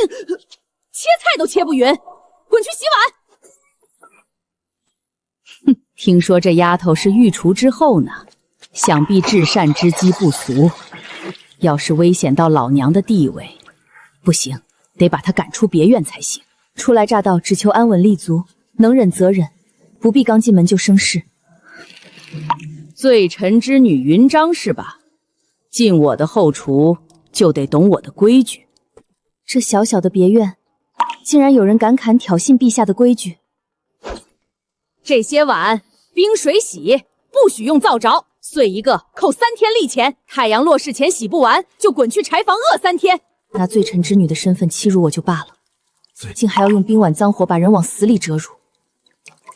切菜都切不匀，滚去洗碗。哼，听说这丫头是御厨之后呢，想必至善之机不俗。要是危险到老娘的地位，不行，得把她赶出别院才行。初来乍到，只求安稳立足，能忍则忍，不必刚进门就生事。罪臣之女云章是吧？进我的后厨就得懂我的规矩。这小小的别院，竟然有人敢挑衅陛下的规矩。这些碗冰水洗，不许用灶着，碎一个扣3天例钱。太阳落世前洗不完，就滚去柴房饿3天。拿罪臣之女的身份欺辱我就罢了，竟还要用冰碗脏火把人往死里折辱，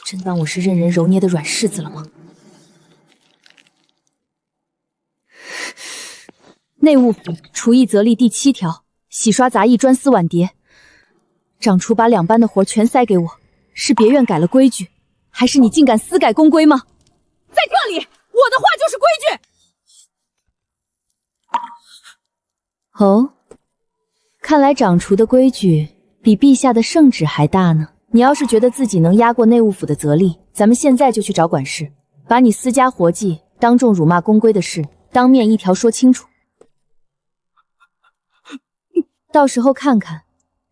真当我是任人揉捏的软柿子了吗？内务府厨役则例第7条，洗刷杂役专司碗碟。掌厨把2班的活全塞给我，是别院改了规矩，还是你竟敢私改宫规吗？在这里，我的话就是规矩。哦，看来掌厨的规矩比陛下的圣旨还大呢。你要是觉得自己能压过内务府的则例，咱们现在就去找管事，把你私家活计当众辱骂宫规的事当面一条说清楚。到时候看看，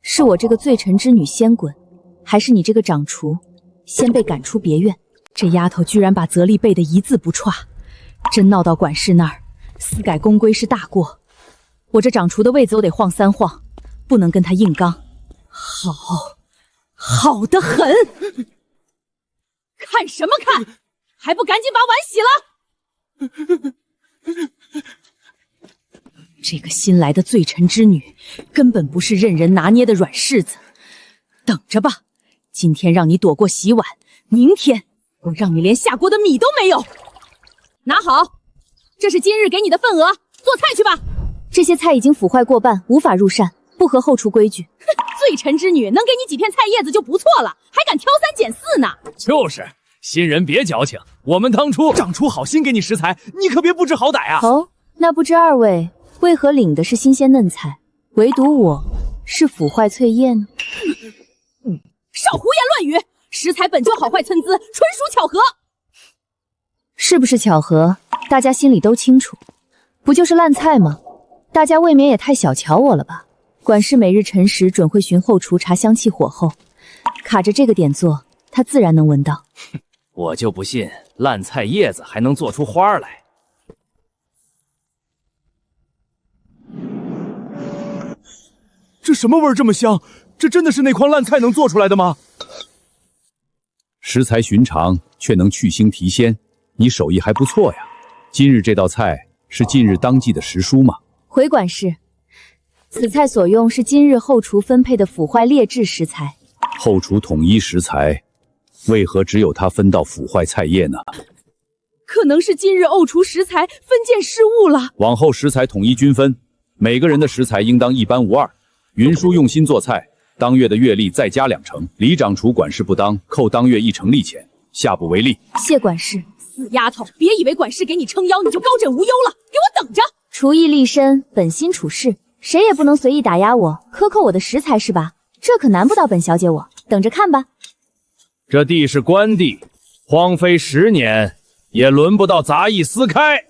是我这个罪臣之女先滚，还是你这个掌厨先被赶出别院。这丫头居然把则例背得一字不差，真闹到管事那儿，私改宫规是大过，我这掌厨的位子都得晃3晃，不能跟他硬刚。好得很！看什么看？还不赶紧把碗洗了！这个新来的罪臣之女，根本不是任人拿捏的软柿子。等着吧，今天让你躲过洗碗，明天我让你连下锅的米都没有。拿好，这是今日给你的份额，做菜去吧。这些菜已经腐坏过半，无法入膳，不合后厨规矩。罪臣之女能给你几片菜叶子就不错了，还敢挑3拣4呢？就是，新人别矫情，我们当初掌厨好心给你食材，你可别不知好歹啊！哦，那不知2位为何领的是新鲜嫩菜，唯独我是腐坏脆叶呢？少胡言乱语！食材本就好坏参差，纯属巧合。是不是巧合，大家心里都清楚。不就是烂菜吗？大家未免也太小瞧我了吧？管事每日辰时准会巡后厨查香气火候，卡着这个点做，他自然能闻到。我就不信烂菜叶子还能做出花来。这什么味儿这么香？这真的是那筐烂菜能做出来的吗？食材寻常，却能去腥提鲜，你手艺还不错呀。今日这道菜是近日当季的时蔬吗？回管事，此菜所用是今日后厨分配的腐坏劣质食材。后厨统一食材，为何只有他分到腐坏菜叶呢？可能是今日后厨食材分件失误了。往后食材统一均分，每个人的食材应当一般无二。云舒用心做菜，当月的月例再加2成。李掌厨管事不当，扣当月1成例钱，下不为例。谢管事。死丫头，别以为管事给你撑腰你就高枕无忧了，给我等着！厨艺立身，本心处事，谁也不能随意打压我，克扣我的食材是吧？这可难不倒本小姐我，等着看吧。这地是官地，荒废10年，也轮不到杂役私开。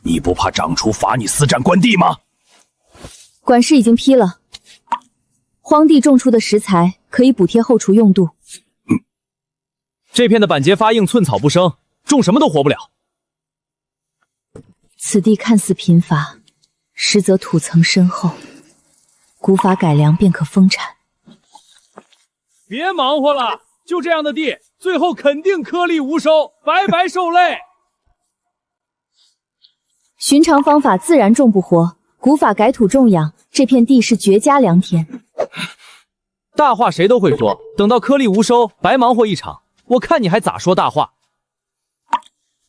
你不怕掌厨罚你私占官地吗？管事已经批了，荒地种出的食材可以补贴后厨用度。这片的板结发硬，寸草不生，种什么都活不了。此地看似贫乏，实则土层深厚，古法改良便可丰产。别忙活了，就这样的地，最后肯定颗粒无收，白白受累。寻常方法自然种不活，古法改土种养，这片地是绝佳良田。大话谁都会说，等到颗粒无收，白忙活一场，我看你还咋说大话。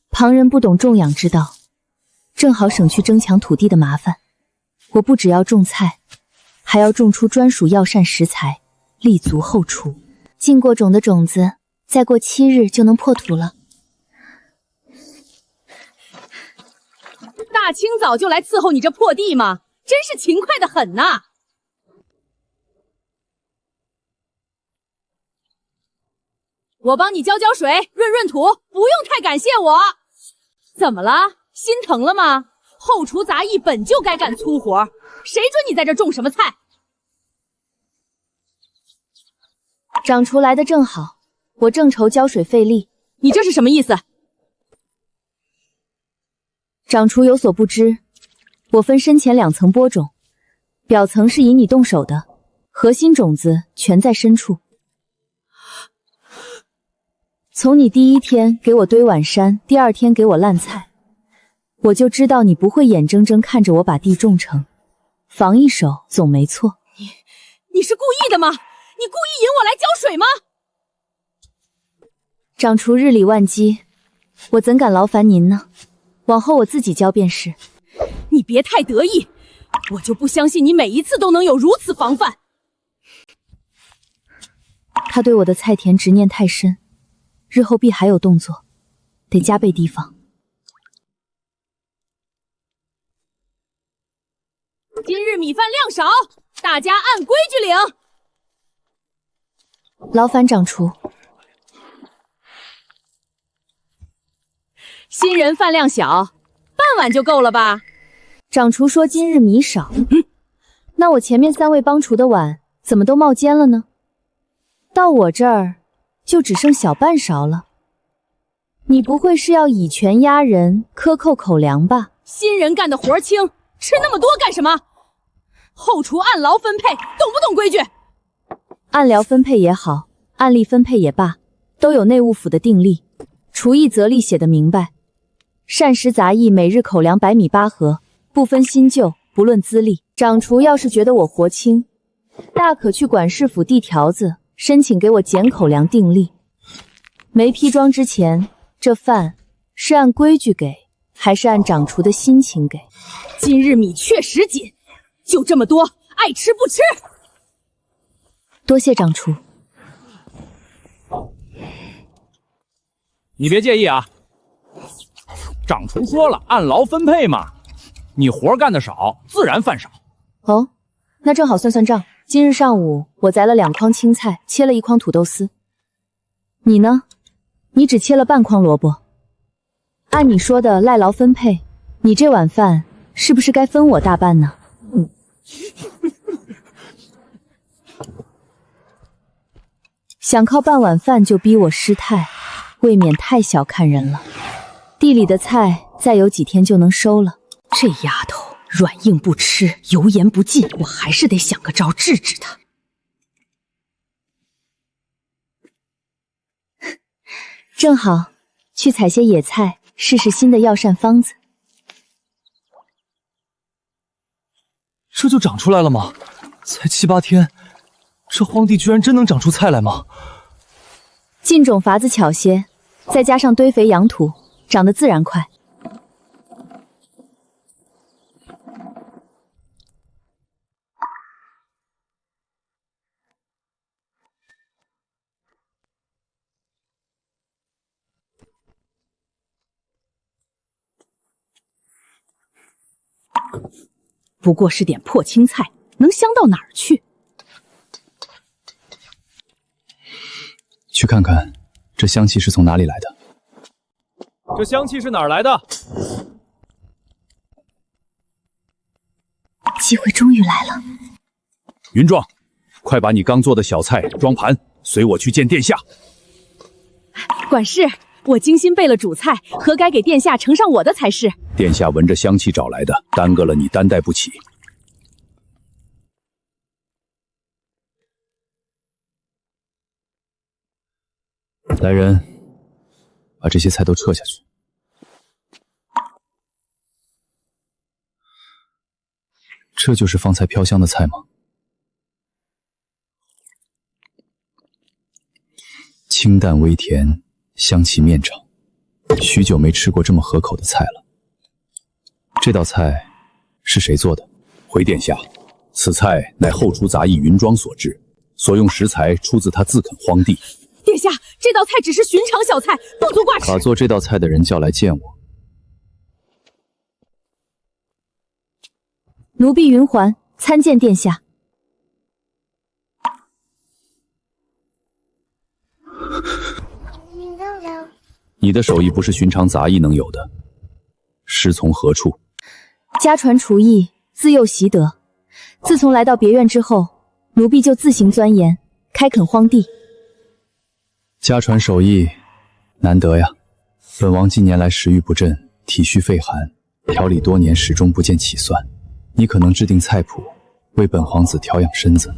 旁人不懂种养之道，正好省去争抢土地的麻烦。我不只要种菜，还要种出专属药膳食材，立足后厨。进过种的种子，再过7日就能破土了。大清早就来伺候你这破地吗？真是勤快的很呐！我帮你浇浇水，润润土，不用太感谢我。怎么了？心疼了吗？后厨杂役本就该干粗活，谁准你在这种什么菜？长厨来的正好，我正愁浇水费力。你这是什么意思？长厨有所不知，我分深浅2层播种，表层是引你动手的，核心种子全在深处。从你第1天给我堆碗山，第2天给我烂菜，我就知道你不会眼睁睁看着我把地种成，防一手总没错。你是故意的吗？你故意引我来浇水吗？长厨日理万机，我怎敢劳烦您呢？往后我自己教便是。你别太得意，我就不相信你每一次都能有如此防范。他对我的菜田执念太深，日后必还有动作，得加倍提防。今日米饭量少，大家按规矩领。劳烦长厨。新人饭量小，半碗就够了吧？长厨说今日米少，那我前面3位帮厨的碗怎么都冒尖了呢？到我这儿就只剩小半勺了。你不会是要以权压人，克扣口粮吧？新人干的活轻，吃那么多干什么？后厨按劳分配，懂不懂规矩？按疗分配也好，按例分配也罢，都有内务府的定例，厨役则例写得明白。膳食杂役每日口粮100米8盒，不分新旧，不论资历。长厨要是觉得我活轻，大可去管事府递条子，申请给我减口粮定例。没批装之前，这饭是按规矩给，还是按长厨的心情给？今日米确实紧，就这么多，爱吃不吃。多谢长厨。你别介意啊。长厨说了，按劳分配嘛。你活干得少，自然饭少。哦，那正好算算账。今日上午我宰了2筐青菜，切了1筐土豆丝。你呢？你只切了半筐萝卜。按你说的赖劳分配，你这碗饭是不是该分我大半呢？想靠半碗饭就逼我失态，未免太小看人了。地里的菜再有几天就能收了。这丫头软硬不吃，油盐不进，我还是得想个招治治她。正好去采些野菜，试试新的药膳方子。这就长出来了吗？才7、8天，这荒地居然真能长出菜来吗？进种法子巧些，再加上堆肥养土，长得自然快。不过是点破青菜，能香到哪儿去？去看看这香气是从哪里来的。这香气是哪儿来的？机会终于来了。云壮，快把你刚做的小菜装盘，随我去见殿下。管事，我精心备了主菜，何该给殿下呈上我的才是？殿下闻着香气找来的，耽搁了你担待不起。来人，把这些菜都撤下去。这就是方才飘香的菜吗？清淡微甜，香气绵长，许久没吃过这么合口的菜了。这道菜是谁做的？回殿下，此菜乃后厨杂役云庄所制，所用食材出自他自垦荒地。殿下，这道菜只是寻常小菜，不足挂齿。把做这道菜的人叫来见我。奴婢云环参见殿下。你的手艺不是寻常杂役能有的，师从何处？家传厨艺，自幼习得。自从来到别院之后，奴婢就自行钻研，开垦荒地。家传手艺，难得呀。本王近年来食欲不振，体虚肺寒，调理多年，始终不见起算。你可能制定菜谱，为本皇子调养身子。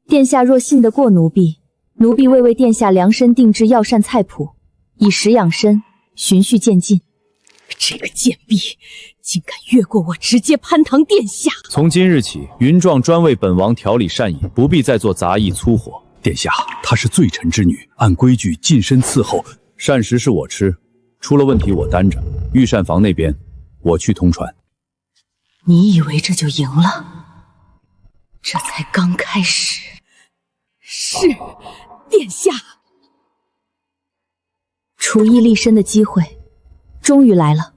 殿下若信得过奴婢，奴婢为殿下量身定制药膳菜谱，以食养身，循序渐进。这个贱婢竟敢越过我，直接攀堂殿下！从今日起，云壮专为本王调理膳饮，不必再做杂役粗活。殿下，她是罪臣之女，按规矩近身伺候。膳食是我吃，出了问题我担着。御膳房那边，我去通传。你以为这就赢了？这才刚开始。是，殿下。厨艺立身的机会终于来了。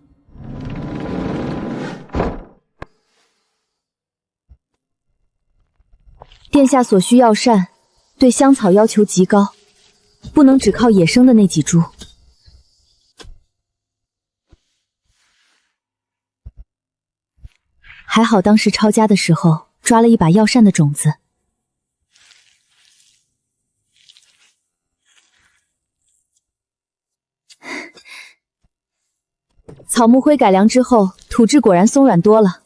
殿下所需药膳，对香草要求极高，不能只靠野生的那几株。还好当时抄家的时候抓了一把药膳的种子。草木灰改良之后，土质果然松软多了。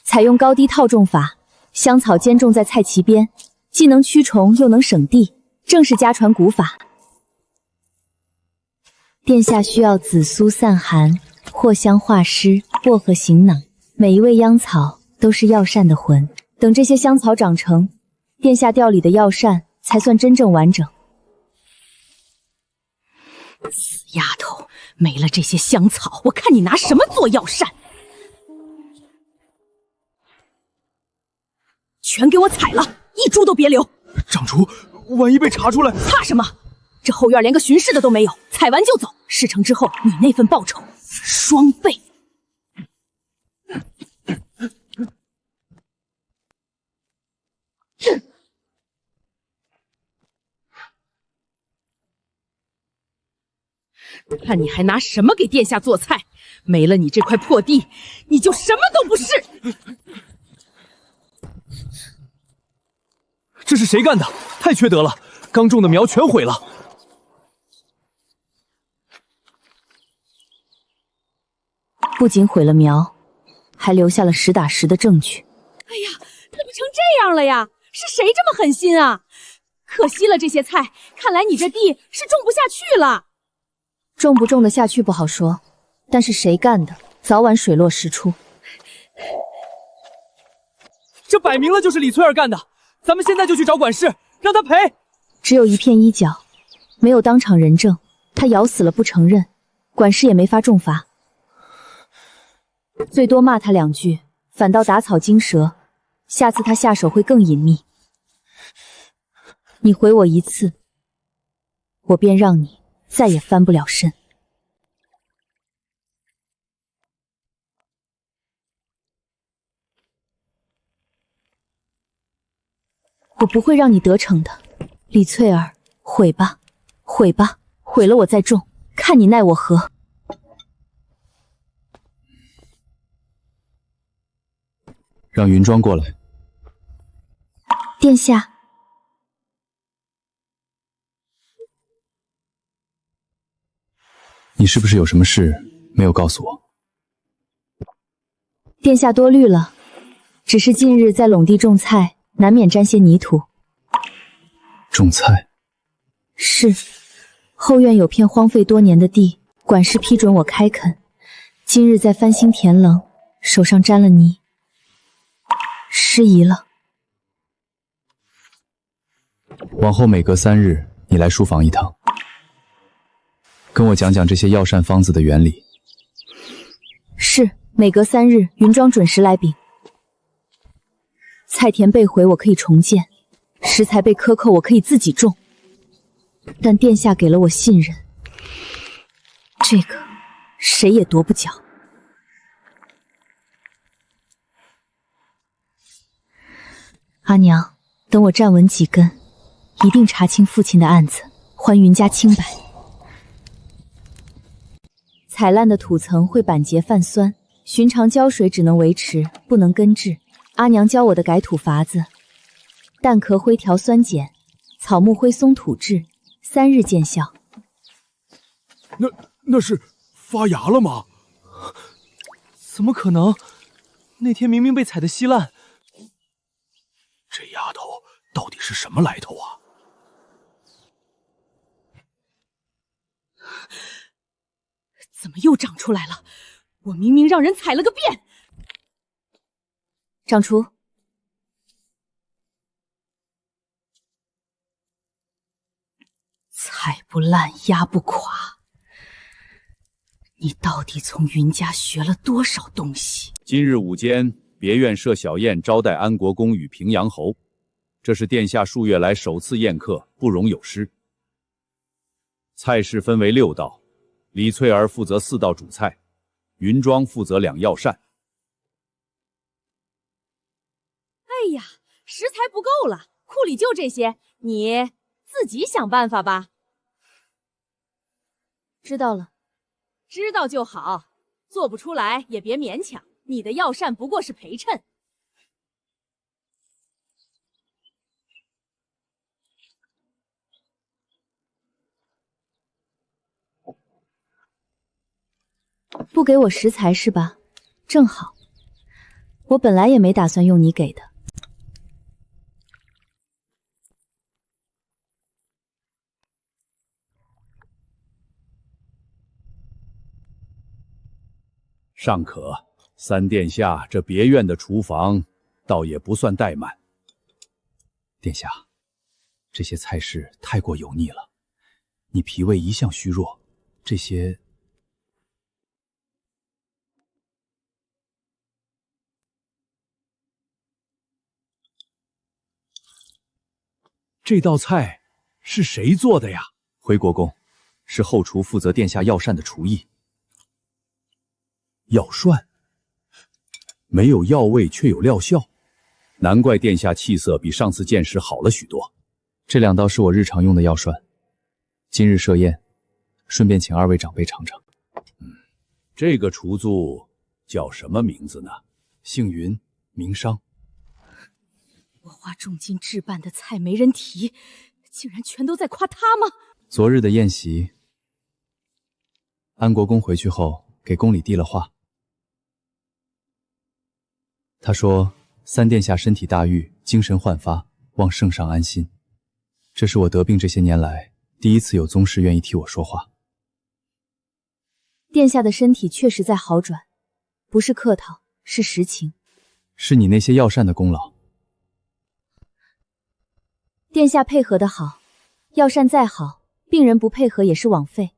采用高低套种法，香草间种在菜畦边，既能驱虫又能省地，正是家传古法。殿下需要紫苏散寒、藿香化湿、薄荷行囊，每一味秧草都是药膳的魂。等这些香草长成，殿下调理的药膳才算真正完整。死丫头，没了这些香草，我看你拿什么做药膳？全给我采了，一株都别留！长厨，万一被查出来，怕什么？这后院连个巡视的都没有，采完就走。事成之后，你那份报酬双倍。看你还拿什么给殿下做菜？没了你这块破地，你就什么都不是。这是谁干的？太缺德了！刚种的苗全毁了。不仅毁了苗，还留下了实打实的证据。哎呀，怎么成这样了呀？是谁这么狠心啊？可惜了这些菜，看来你这地是种不下去了。种不种得下去不好说，但是谁干的，早晚水落石出。这摆明了就是李翠儿干的，咱们现在就去找管事，让他赔。只有一片衣角，没有当场人证，他咬死了不承认，管事也没法重罚，最多骂他两句，反倒打草惊蛇。下次他下手会更隐秘。你回我一次，我便让你再也翻不了身。我不会让你得逞的，李翠儿，毁吧，毁吧，毁了我再种，看你奈我何！让云庄过来。殿下。你是不是有什么事没有告诉我？殿下多虑了，只是近日在陇地种菜，难免沾些泥土。种菜？是，后院有片荒废多年的地，管事批准我开垦，今日在翻新田棱，手上沾了泥，失仪了。往后每隔3日，你来书房一趟。跟我讲讲这些药膳方子的原理。是，每隔3日，云庄准时来禀。菜田被毁，我可以重建；食材被克扣，我可以自己种。但殿下给了我信任，这个谁也夺不缴。阿娘，等我站稳几根，一定查清父亲的案子，还云家清白。踩烂的土层会板结泛酸，寻常浇水只能维持，不能根治。阿娘教我的改土法子：蛋壳灰调酸碱，草木灰松土质，3日见效。那是发芽了吗？怎么可能？那天明明被踩得稀烂。这丫头到底是什么来头啊？怎么又长出来了？我明明让人踩了个遍。长厨，踩不烂，压不垮。你到底从云家学了多少东西？今日午间，别院设小宴招待安国公与平阳侯，这是殿下数月来首次宴客，不容有失。菜式分为6道，李翠儿负责4道主菜，云庄负责2药膳。哎呀，食材不够了，库里就这些，你自己想办法吧。知道了。知道就好，做不出来也别勉强。你的药膳不过是陪衬。不给我食材是吧？正好，我本来也没打算用你给的。尚可，三殿下这别院的厨房倒也不算怠慢。殿下，这些菜式太过油腻了，你脾胃一向虚弱，这些……这道菜是谁做的呀？回国公，是后厨负责殿下药膳的厨艺。药膳没有药味却有疗效，难怪殿下气色比上次见时好了许多。这2道是我日常用的药膳，今日设宴，顺便请2位长辈尝尝。这个厨祖叫什么名字呢？姓云，名商。我花重金置办的菜没人提，竟然全都在夸他吗？昨日的宴席，安国公回去后给宫里递了话。他说三殿下身体大愈，精神焕发，望圣上安心。这是我得病这些年来第一次有宗室愿意替我说话。殿下的身体确实在好转，不是客套，是实情。是你那些药膳的功劳。殿下配合得好，药膳再好，病人不配合也是枉费。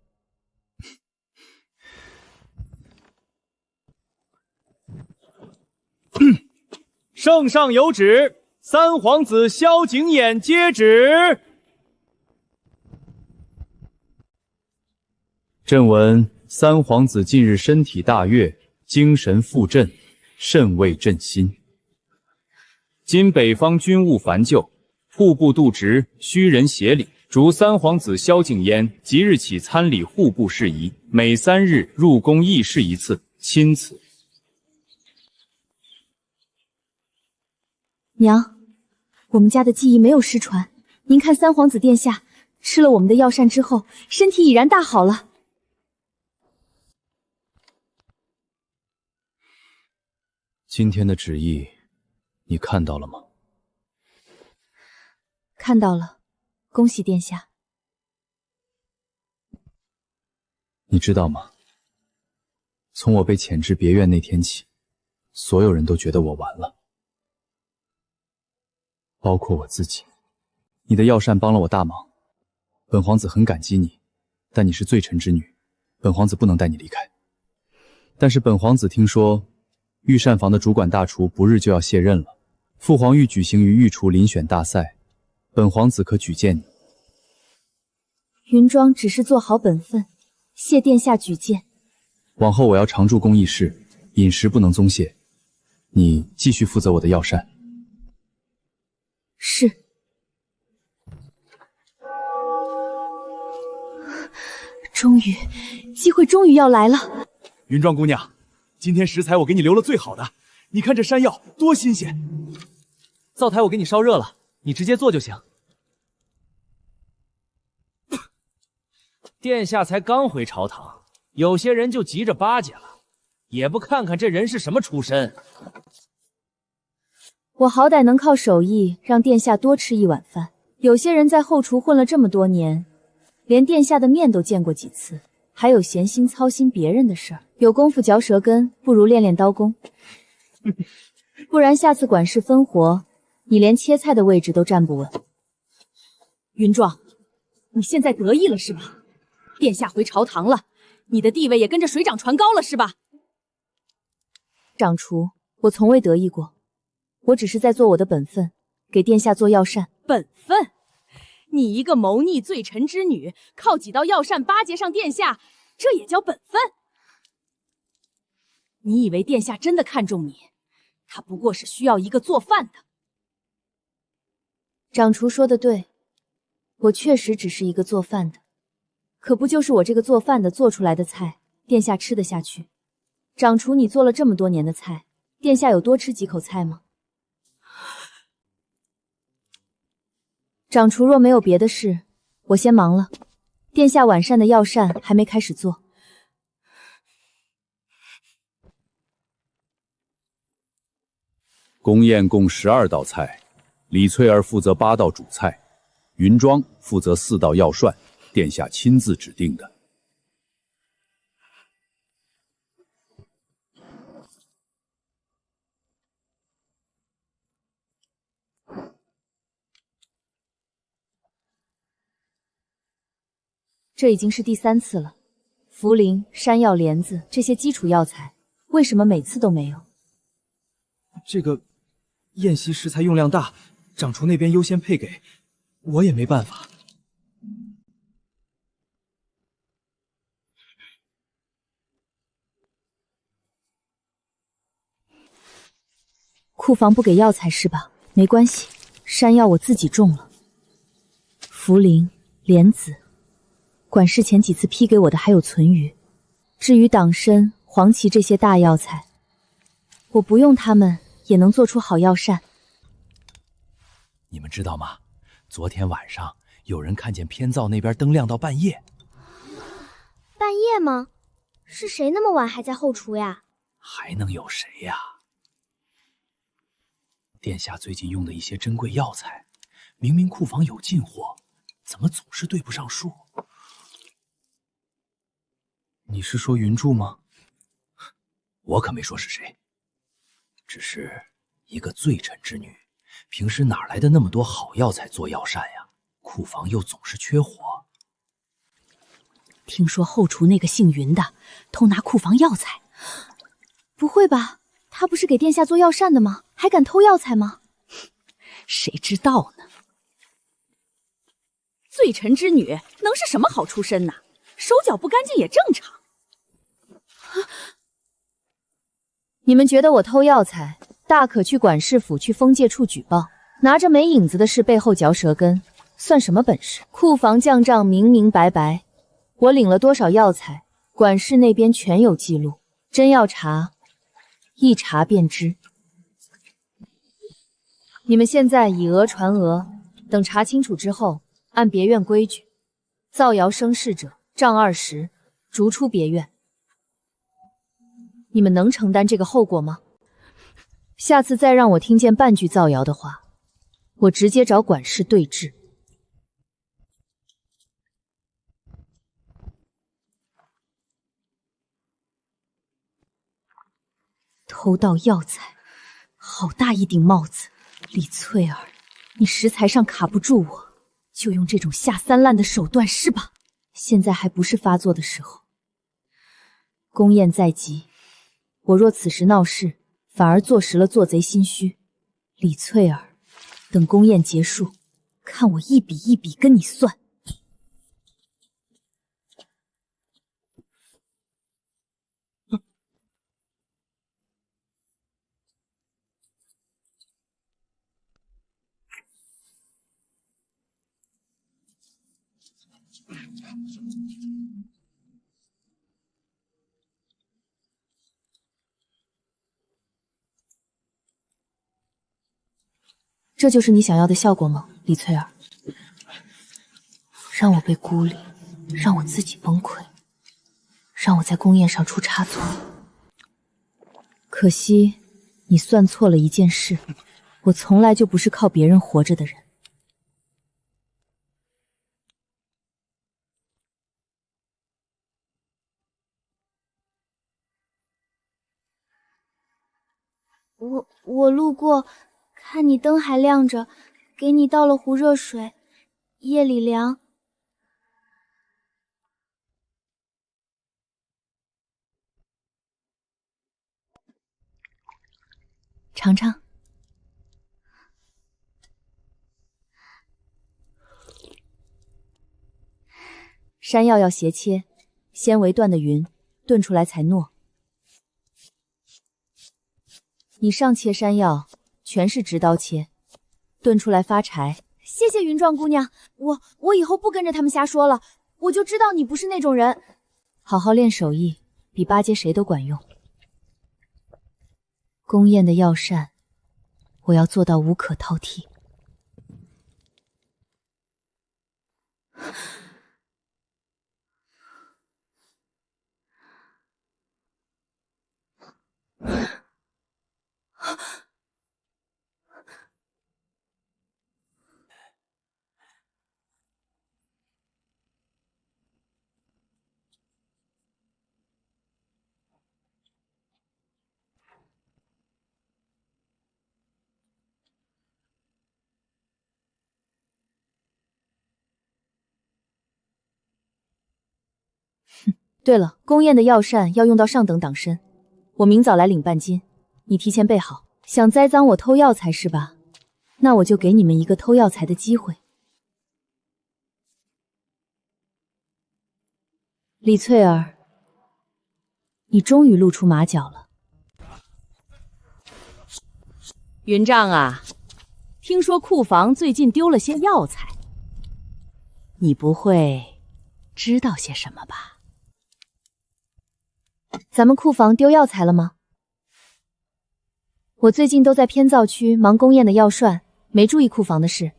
圣上有旨，三皇子萧景琰接旨。朕闻三皇子近日身体大悦，精神复振，甚为朕心。今北方军务繁旧，户部督职需人协理，逐三皇子萧景琰即日起参理户部事宜，每3日入宫议事一次，钦此。娘，我们家的记忆没有失传。您看三皇子殿下吃了我们的药膳之后，身体已然大好了。今天的旨意，你看到了吗？看到了，恭喜殿下。你知道吗？从我被遣至别院那天起，所有人都觉得我完了。包括我自己。你的药膳帮了我大忙，本皇子很感激你，但你是罪臣之女，本皇子不能带你离开。但是本皇子听说，御膳房的主管大厨不日就要卸任了，父皇欲举行于御厨遴选大赛，本皇子可举荐你。云庄只是做好本分，谢殿下举荐。往后我要常驻宫议事，饮食不能松懈，你继续负责我的药膳。是。机会终于要来了。云庄姑娘，今天食材我给你留了最好的，你看这山药多新鲜。灶台我给你烧热了，你直接做就行。殿下才刚回朝堂，有些人就急着巴结了，也不看看这人是什么出身。我好歹能靠手艺让殿下多吃一碗饭，有些人在后厨混了这么多年，连殿下的面都见过几次，还有闲心操心别人的事儿，有功夫嚼舌根，不如练练刀工。不然下次管事分活，你连切菜的位置都站不稳。云庄，你现在得意了是吧？殿下回朝堂了，你的地位也跟着水涨船高了是吧？掌厨，我从未得意过，我只是在做我的本分，给殿下做药膳。本分？你一个谋逆罪臣之女，靠几道药膳巴结上殿下，这也叫本分？你以为殿下真的看重你？他不过是需要一个做饭的。掌厨说的对，我确实只是一个做饭的，可不就是我这个做饭的做出来的菜，殿下吃得下去？掌厨，你做了这么多年的菜，殿下有多吃几口菜吗？掌厨若没有别的事，我先忙了。殿下晚膳的药膳还没开始做。宫宴共12道菜，李翠儿负责8道主菜，云庄负责4道药膳，殿下亲自指定的。这已经是第3次了。茯苓、山药、莲子这些基础药材，为什么每次都没有？这个宴席食材用量大，掌厨那边优先配给，我也没办法。库房不给药材是吧？没关系，山药我自己种了。茯苓、莲子，管事前几次批给我的还有存余。至于党参、黄芪这些大药材，我不用它们也能做出好药膳。你们知道吗？昨天晚上有人看见偏灶那边灯亮到半夜。半夜吗？是谁那么晚还在后厨呀？还能有谁呀？殿下最近用的一些珍贵药材，明明库房有进货，怎么总是对不上数？你是说云柱吗？我可没说是谁，只是一个罪臣之女，平时哪来的那么多好药材做药膳呀？库房又总是缺货。听说后厨那个姓云的偷拿库房药材，不会吧？他不是给殿下做药膳的吗？还敢偷药材吗？谁知道呢？罪臣之女能是什么好出身呢？手脚不干净也正常。你们觉得我偷药材，大可去管事府、去封界处举报。拿着没影子的事背后嚼舌根，算什么本事？库房降账明明白白，我领了多少药材，管事那边全有记录。真要查，一查便知。你们现在以讹传讹，等查清楚之后，按别院规矩，造谣生事者杖20，逐出别院。你们能承担这个后果吗？下次再让我听见半句造谣的话，我直接找管事对质。偷盗药材，好大一顶帽子！李翠儿，你食材上卡不住我，就用这种下三滥的手段是吧？现在还不是发作的时候。宫宴在即，我若此时闹事，反而坐实了做贼心虚。李翠儿，等宫宴结束，看我一笔一笔跟你算。这就是你想要的效果吗，李翠儿？让我被孤立，让我自己崩溃，让我在宫宴上出差错。可惜，你算错了一件事，我从来就不是靠别人活着的人。我路过，看你灯还亮着，给你倒了壶热水，夜里凉。尝尝。山药要斜切，纤维断的匀，炖出来才糯。你上切山药，全是直刀切，炖出来发柴。谢谢云状姑娘，我以后不跟着他们瞎说了，我就知道你不是那种人。好好练手艺，比巴结谁都管用。宫宴的药膳，我要做到无可挑剔。对了，宫宴的药膳要用到上等党参，我明早来领半斤，你提前备好。想栽赃我偷药材是吧？那我就给你们一个偷药材的机会。李翠儿，你终于露出马脚了。云丈啊，听说库房最近丢了些药材，你不会知道些什么吧？咱们库房丢药材了吗？我最近都在偏灶区忙宫宴的药涮，没注意库房的事。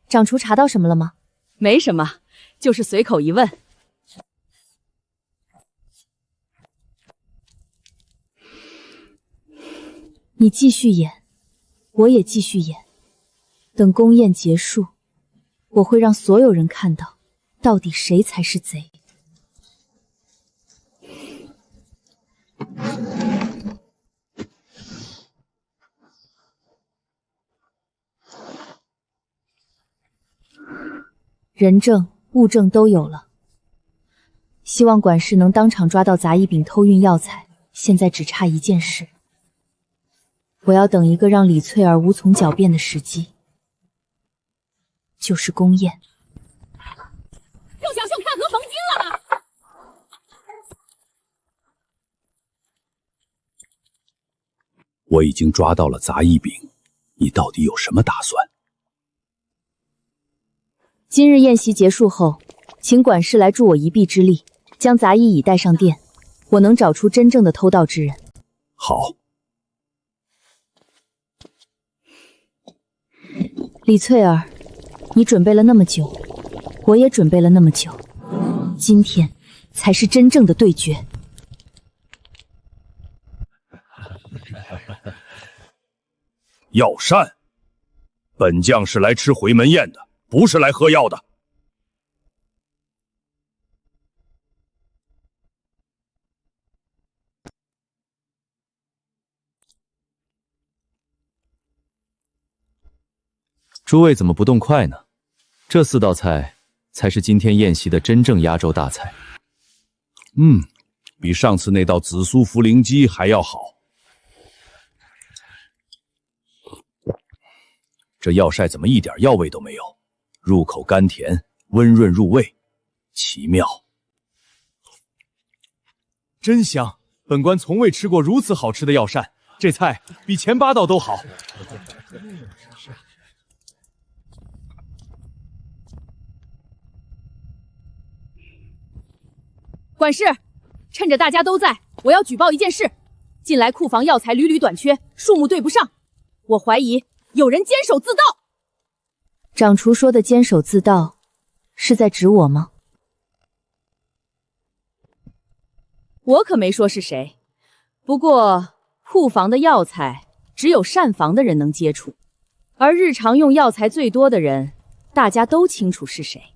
掌厨查到什么了吗？没什么，就是随口一问。你继续演，我也继续演。等宫宴结束，我会让所有人看到，到底谁才是贼。人证、物证都有了，希望管事能当场抓到杂役丙偷运药材。现在只差一件事，我要等一个让李翠儿无从狡辩的时机，就是宫宴。又想秀看河缝金了吗？我已经抓到了杂役丙，你到底有什么打算？今日宴席结束后，请管事来助我一臂之力，将杂役乙带上殿。我能找出真正的偷盗之人。好。李翠儿，你准备了那么久，我也准备了那么久，今天才是真正的对决。药膳，本将是来吃回门宴的，不是来喝药的。诸位怎么不动筷呢？这4道菜才是今天宴席的真正压轴大菜。比上次那道紫苏茯苓鸡还要好。这药膳怎么一点药味都没有？入口甘甜，温润入味，奇妙。真香！本官从未吃过如此好吃的药膳，这菜比前8道都好。管事，趁着大家都在，我要举报一件事：近来库房药材屡屡短缺，数目对不上。我怀疑有人监守自盗。长厨说的监守自盗，是在指我吗？我可没说是谁。不过库房的药材只有膳房的人能接触，而日常用药材最多的人，大家都清楚是谁。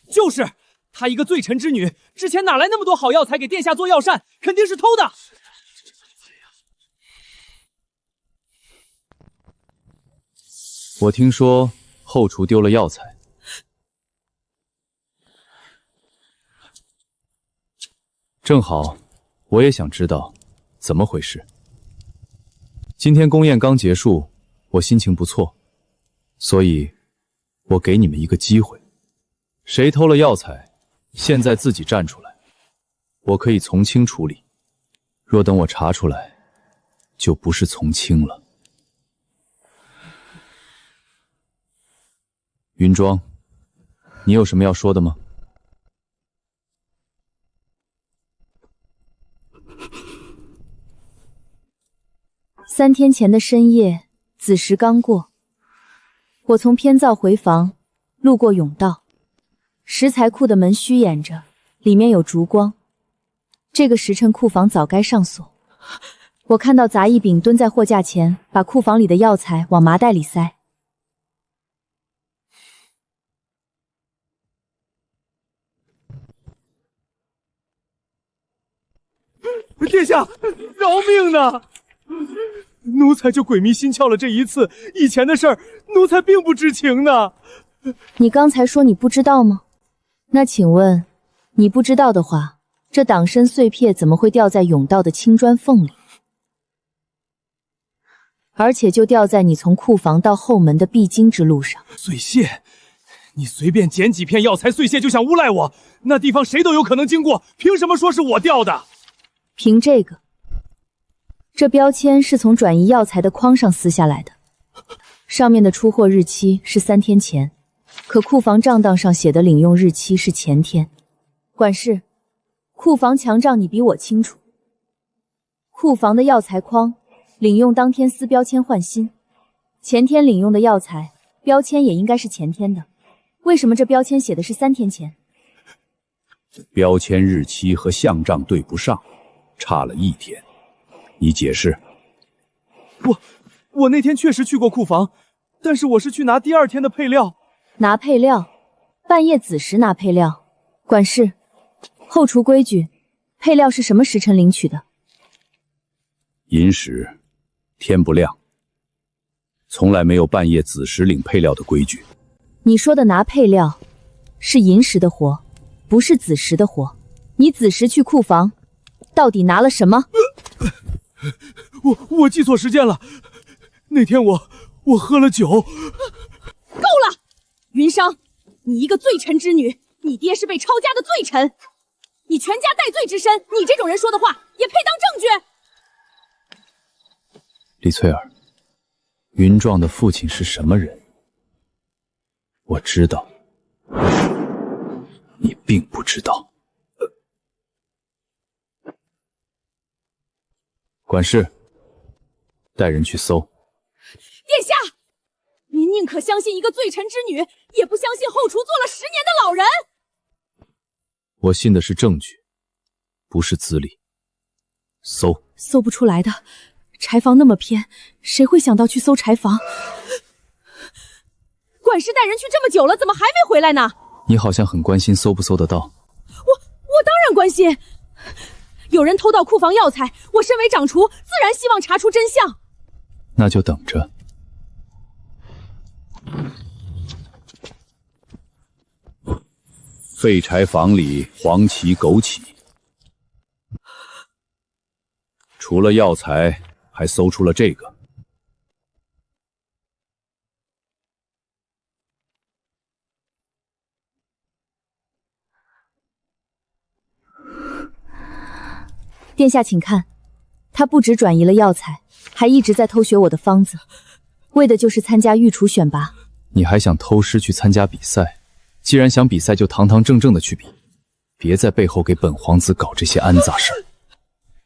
就是，她一个罪臣之女，之前哪来那么多好药材给殿下做药膳？肯定是偷的。我听说后厨丢了药材，正好我也想知道怎么回事。今天宫宴刚结束，我心情不错，所以我给你们一个机会，谁偷了药材，现在自己站出来，我可以从轻处理。若等我查出来，就不是从轻了。云庄，你有什么要说的吗？3天前的深夜，子时刚过，我从偏灶回房，路过甬道，食材库的门虚掩着，里面有烛光。这个时辰库房早该上锁。我看到杂役丙蹲在货架前，把库房里的药材往麻袋里塞。殿下，饶命呐！奴才就鬼迷心窍了这一次，以前的事儿，奴才并不知情呢。你刚才说你不知道吗？那请问，你不知道的话，这党参碎片怎么会掉在甬道的青砖缝里？而且就掉在你从库房到后门的必经之路上。碎屑？你随便捡几片药材碎屑就想诬赖我？那地方谁都有可能经过，凭什么说是我掉的？凭这个，这标签是从转移药材的筐上撕下来的，上面的出货日期是3天前，可库房账档上写的领用日期是前天。管事，库房墙账你比我清楚。库房的药材筐，领用当天撕标签换新，前天领用的药材标签也应该是前天的，为什么这标签写的是3天前？标签日期和项账对不上，差了1天，你解释。我那天确实去过库房，但是我是去拿第2天的配料。拿配料？半夜子时拿配料？管事，后厨规矩，配料是什么时辰领取的？寅时，天不亮，从来没有半夜子时领配料的规矩。你说的拿配料，是寅时的活，不是子时的活。你子时去库房，到底拿了什么？我记错时间了，那天我喝了酒。够了，云裳，你一个罪臣之女，你爹是被抄家的罪臣，你全家戴罪之身，你这种人说的话也配当证据？李翠儿，云壮的父亲是什么人？我知道，你并不知道。管事，带人去搜。殿下，您宁可相信一个罪臣之女，也不相信后厨做了10年的老人。我信的是证据，不是资历。搜，搜不出来的。柴房那么偏，谁会想到去搜柴房？管事带人去这么久了，怎么还没回来呢？你好像很关心搜不搜得到。我当然关心。有人偷盗库房药材，我身为长厨，自然希望查出真相。那就等着。废柴房里黄旗枸杞，除了药材，还搜出了这个。殿下请看，他不止转移了药材，还一直在偷学我的方子，为的就是参加御厨选拔。你还想偷师去参加比赛？既然想比赛，就堂堂正正的去比，别在背后给本皇子搞这些安杂事儿。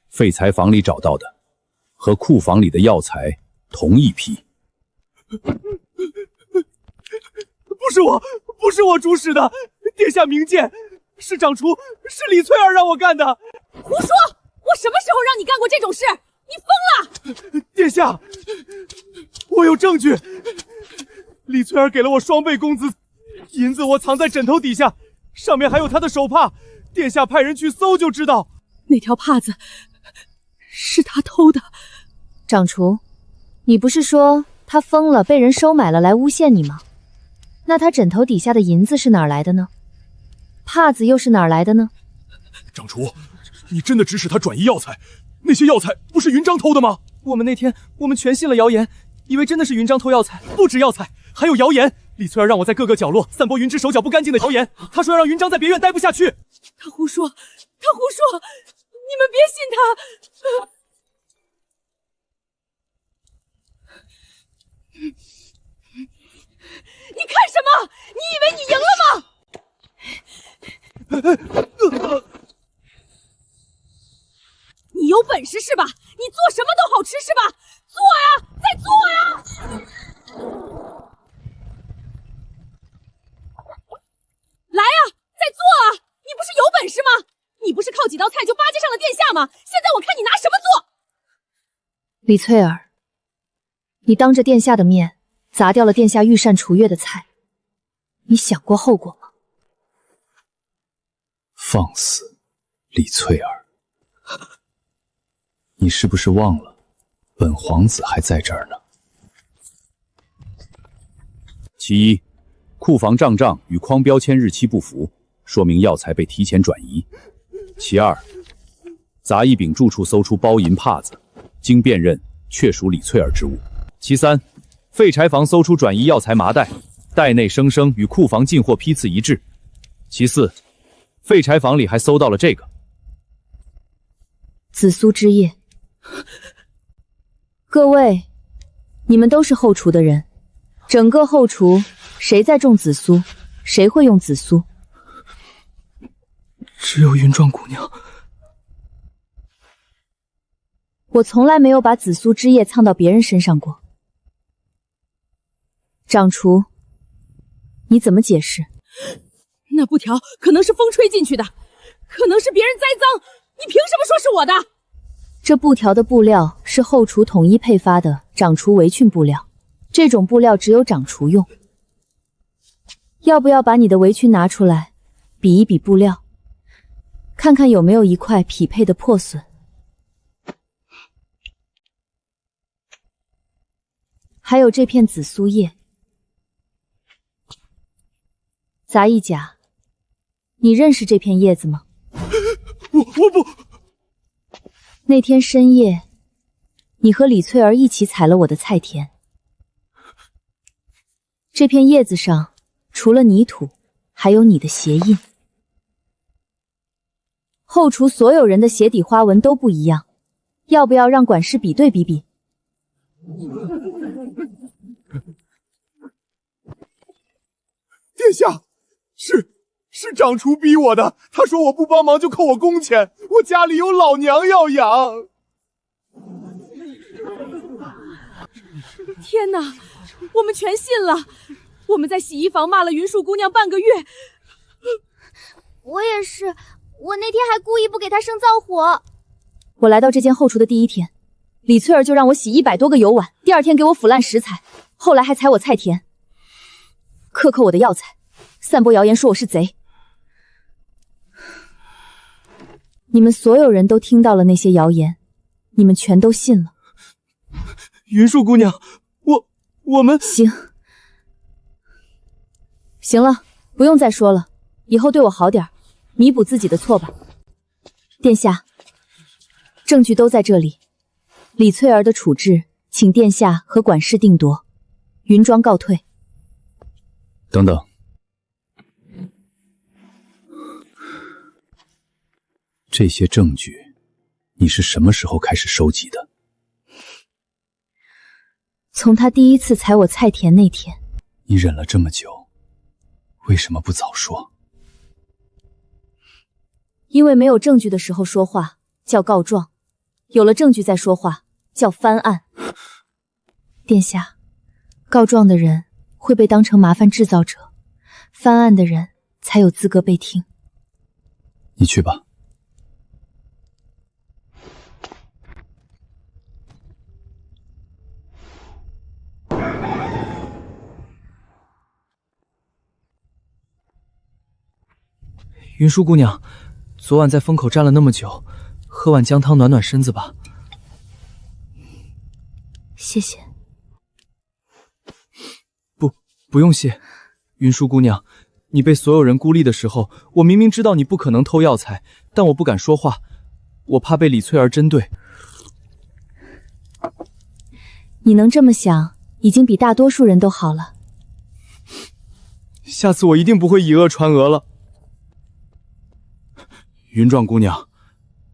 废材房里找到的和库房里的药材同一批。不是我主使的，殿下明鉴，是掌厨，是李翠儿让我干的。胡说！我什么时候让你干过这种事？你疯了！殿下，我有证据，李翠儿给了我双倍工资，银子我藏在枕头底下，上面还有她的手帕，殿下派人去搜就知道。那条帕子是他偷的。掌厨，你不是说他疯了，被人收买了来诬陷你吗？那他枕头底下的银子是哪儿来的呢？帕子又是哪儿来的呢？掌厨，你真的指使他转移药材？那些药材不是云章偷的吗？我们全信了谣言，以为真的是云章偷药材。不止药材，还有谣言。李翠儿让我在各个角落散播云之手脚不干净的谣言，她说要让云章在别院待不下去。他胡说，你们别信他。你看什么？你以为你赢了吗？你有本事是吧？你做什么都好吃是吧？做呀，再做呀！来呀，再做啊！你不是有本事吗？你不是靠几道菜就巴结上了殿下吗？现在我看你拿什么做！李翠儿，你当着殿下的面砸掉了殿下御膳厨阅的菜，你想过后果吗？放肆，李翠儿！你是不是忘了，本皇子还在这儿呢？其一，库房账与框标签日期不符，说明药材被提前转移。其二，杂役丙住处搜出包银帕子，经辨认确属李翠儿之物。其三，废柴房搜出转移药材麻袋，袋内生生与库房进货批次一致。其四，废柴房里还搜到了这个紫苏之叶。各位，你们都是后厨的人，整个后厨谁在种紫苏，谁会用紫苏？只有云庄姑娘。我从来没有把紫苏枝叶蹭到别人身上过。掌厨，你怎么解释？那布条可能是风吹进去的，可能是别人栽赃，你凭什么说是我的？这布条的布料是后厨统一配发的掌厨围裙布料，这种布料只有掌厨用。要不要把你的围裙拿出来，比一比布料，看看有没有一块匹配的破损？还有这片紫苏叶，杂役甲，你认识这片叶子吗？我不。那天深夜，你和李翠儿一起采了我的菜田。这片叶子上除了泥土，还有你的鞋印。后厨所有人的鞋底花纹都不一样，要不要让管事比对比比？殿下，是掌厨逼我的，他说我不帮忙就扣我工钱，我家里有老娘要养。天哪，我们全信了！我们在洗衣房骂了云树姑娘半个月。我也是，我那天还故意不给她生灶火。我来到这间后厨的第一天，李翠儿就让我洗100多个油碗，第二天给我腐烂食材，后来还踩我菜田，克扣我的药材，散播谣言说我是贼。你们所有人都听到了那些谣言，你们全都信了。云树姑娘，我们行了，不用再说了，以后对我好点，弥补自己的错吧。殿下，证据都在这里，李翠儿的处置，请殿下和管事定夺。云庄告退。等等，这些证据，你是什么时候开始收集的？从他第一次踩我菜田那天。你忍了这么久，为什么不早说？因为没有证据的时候说话叫告状，有了证据再说话叫翻案。殿下，告状的人会被当成麻烦制造者，翻案的人才有资格被听。你去吧。云舒姑娘，昨晚在风口站了那么久，喝碗姜汤暖暖身子吧。谢谢。不用谢。云舒姑娘，你被所有人孤立的时候，我明明知道你不可能偷药材，但我不敢说话，我怕被李翠儿针对。你能这么想，已经比大多数人都好了。下次我一定不会以讹传讹了。云壮姑娘，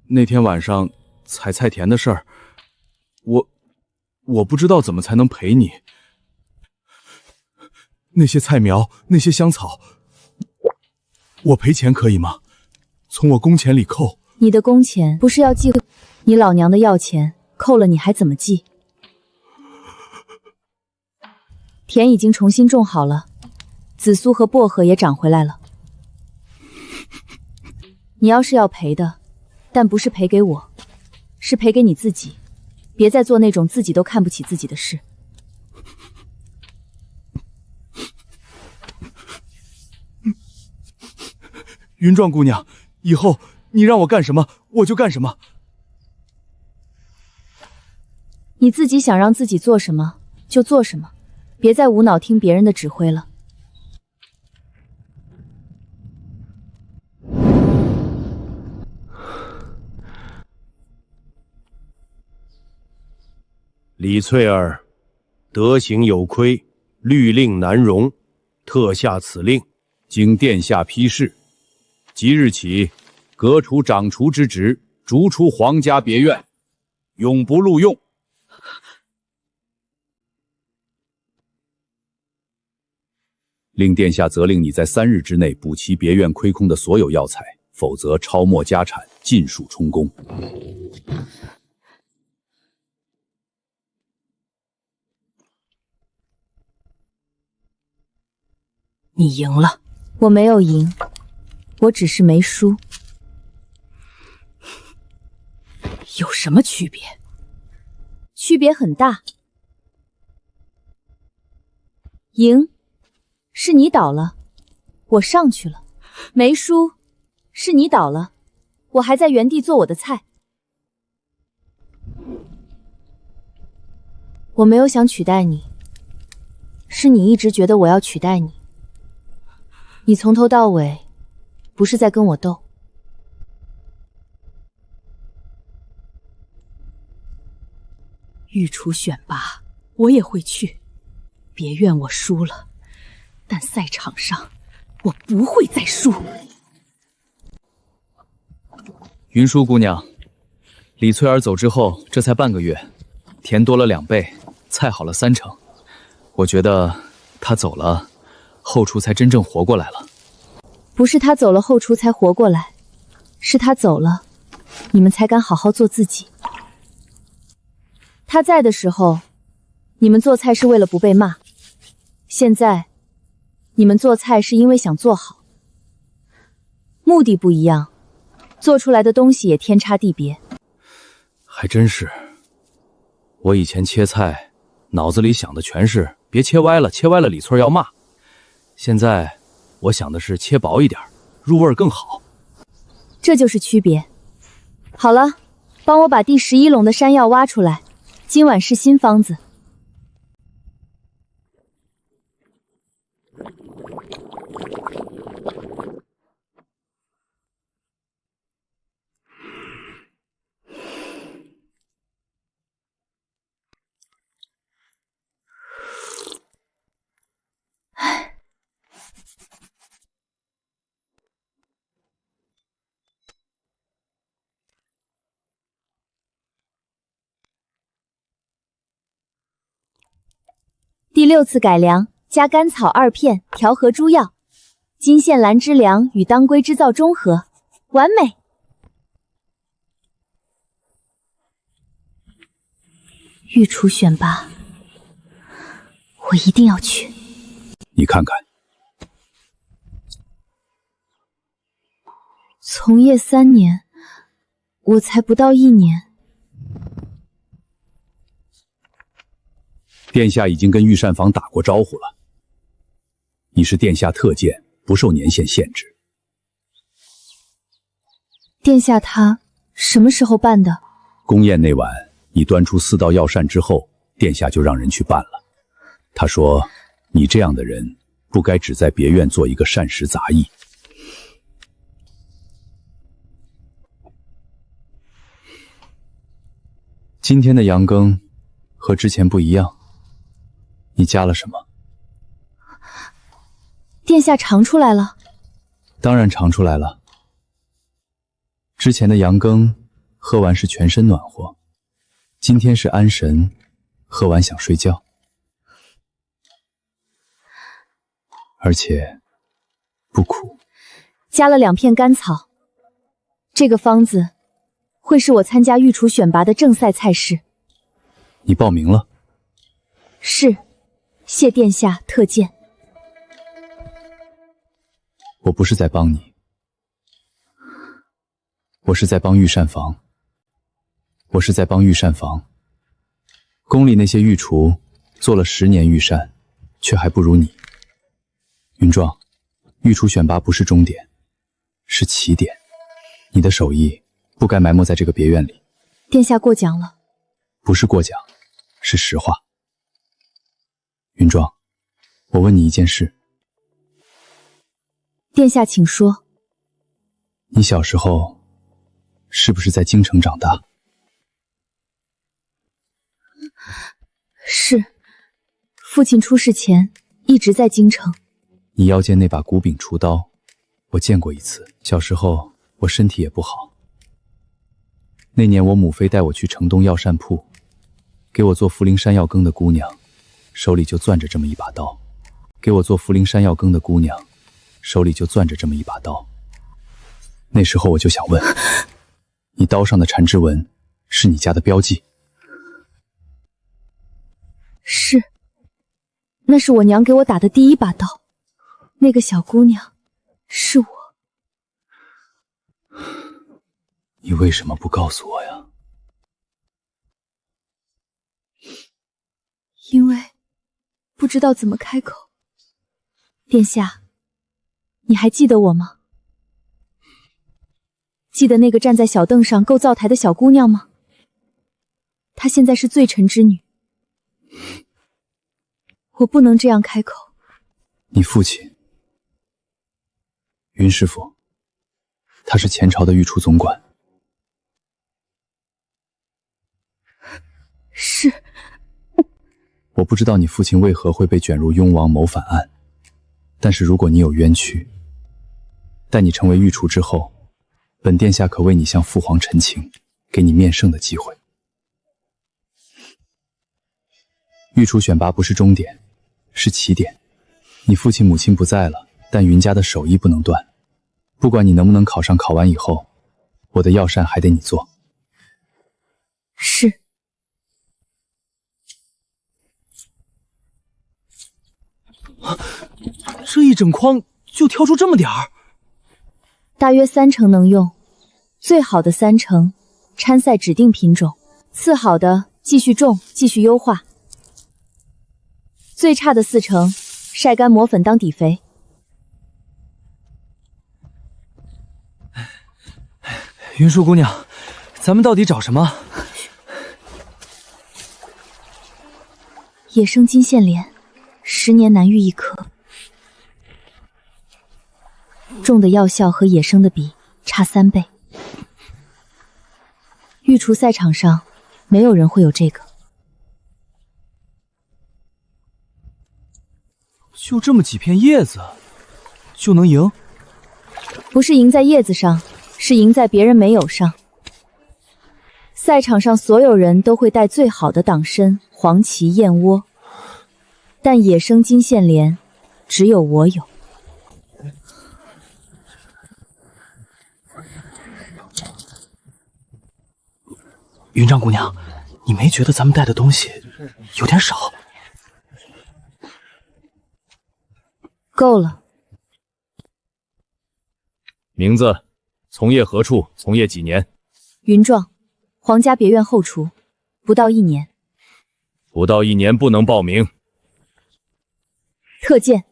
那天晚上采菜田的事儿，我不知道怎么才能赔你。那些菜苗，那些香草，我赔钱可以吗？从我工钱里扣。你的工钱不是要记，你老娘的药钱扣了你还怎么记？田已经重新种好了，紫苏和薄荷也长回来了。你要是要赔的，但不是赔给我，是赔给你自己。别再做那种自己都看不起自己的事。云壮姑娘，以后你让我干什么，我就干什么。你自己想让自己做什么就做什么，别再无脑听别人的指挥了。李翠儿，德行有亏，律令难容，特下此令，经殿下批示，即日起，革除掌厨之职，逐出皇家别院，永不录用。令殿下责令你在3日之内补齐别院亏空的所有药材，否则抄没家产，尽数充公。你赢了。我没有赢，我只是没输。有什么区别？区别很大。赢是你倒了，我上去了；没输是你倒了，我还在原地做我的菜。我没有想取代你，是你一直觉得我要取代你。你从头到尾不是在跟我斗。御厨选拔我也会去，别怨我输了，但赛场上我不会再输。云舒姑娘，李翠儿走之后，这才半个月，田多了2倍，菜好了3成。我觉得她走了，后厨才真正活过来了。不是他走了，后厨才活过来，是他走了，你们才敢好好做自己。他在的时候，你们做菜是为了不被骂；现在，你们做菜是因为想做好。目的不一样，做出来的东西也天差地别。还真是，我以前切菜，脑子里想的全是别切歪了，切歪了李翠要骂。现在我想的是切薄一点，入味更好。这就是区别。好了，帮我把第11笼的山药挖出来，今晚是新方子。第6次改良，加甘草2片，调和诸药，金线兰之凉与当归之燥中和，完美。御厨选拔，我一定要去。你看看，从业3年，我才不到1年。殿下已经跟御膳房打过招呼了。你是殿下特荐，不受年限限制。殿下他什么时候办的？宫宴那晚，你端出4道药膳之后，殿下就让人去办了。他说，你这样的人，不该只在别院做一个膳食杂役。今天的羊羹和之前不一样，你加了什么？殿下尝出来了？当然尝出来了。之前的羊羹喝完是全身暖和，今天是安神，喝完想睡觉。而且不苦。加了2片甘草。这个方子会是我参加御厨选拔的正赛菜式。你报名了？是，谢殿下特荐。我不是在帮你，我是在帮御膳房。我是在帮御膳房。宫里那些御厨做了10年御膳，却还不如你。云壮，御厨选拔不是终点，是起点。你的手艺不该埋没在这个别院里。殿下过奖了。不是过奖，是实话。云壮，我问你一件事。殿下请说。你小时候是不是在京城长大？是，父亲出事前一直在京城。你腰间那把骨柄锄刀，我见过一次。小时候我身体也不好，那年我母妃带我去城东药膳铺，给我做茯苓山药羹的姑娘，手里就攥着这么一把刀。给我做茯苓山药羹的姑娘，手里就攥着这么一把刀。那时候我就想问，你刀上的缠枝纹是你家的标记？是，那是我娘给我打的第1把刀。那个小姑娘是我。你为什么不告诉我呀？因为不知道怎么开口。殿下，你还记得我吗？记得那个站在小凳上够灶台的小姑娘吗？她现在是罪臣之女。我不能这样开口。你父亲云师傅，他是前朝的御厨总管。是。我不知道你父亲为何会被卷入雍王谋反案，但是如果你有冤屈，待你成为御厨之后，本殿下可为你向父皇陈情，给你面圣的机会。御厨选拔不是终点，是起点。你父亲母亲不在了，但云家的手艺不能断。不管你能不能考上，考完以后，我的药膳还得你做。是。这一整筐就挑出这么点儿？大约3成能用，最好的3成参赛指定品种，次好的继续种，继续优化，最差的4成晒干磨粉当底肥。云舒姑娘，咱们到底找什么？野生金线莲，10年难遇1颗。种的药效和野生的比差3倍。御厨赛场上没有人会有这个。就这么几片叶子就能赢？不是赢在叶子上，是赢在别人没有上。赛场上所有人都会带最好的党参、黄芪、燕窝，但野生金线莲只有我有。云章姑娘，你没觉得咱们带的东西有点少？够了。名字，从业何处？从业几年？云庄，皇家别院后厨，不到1年。不到1年不能报名。特见。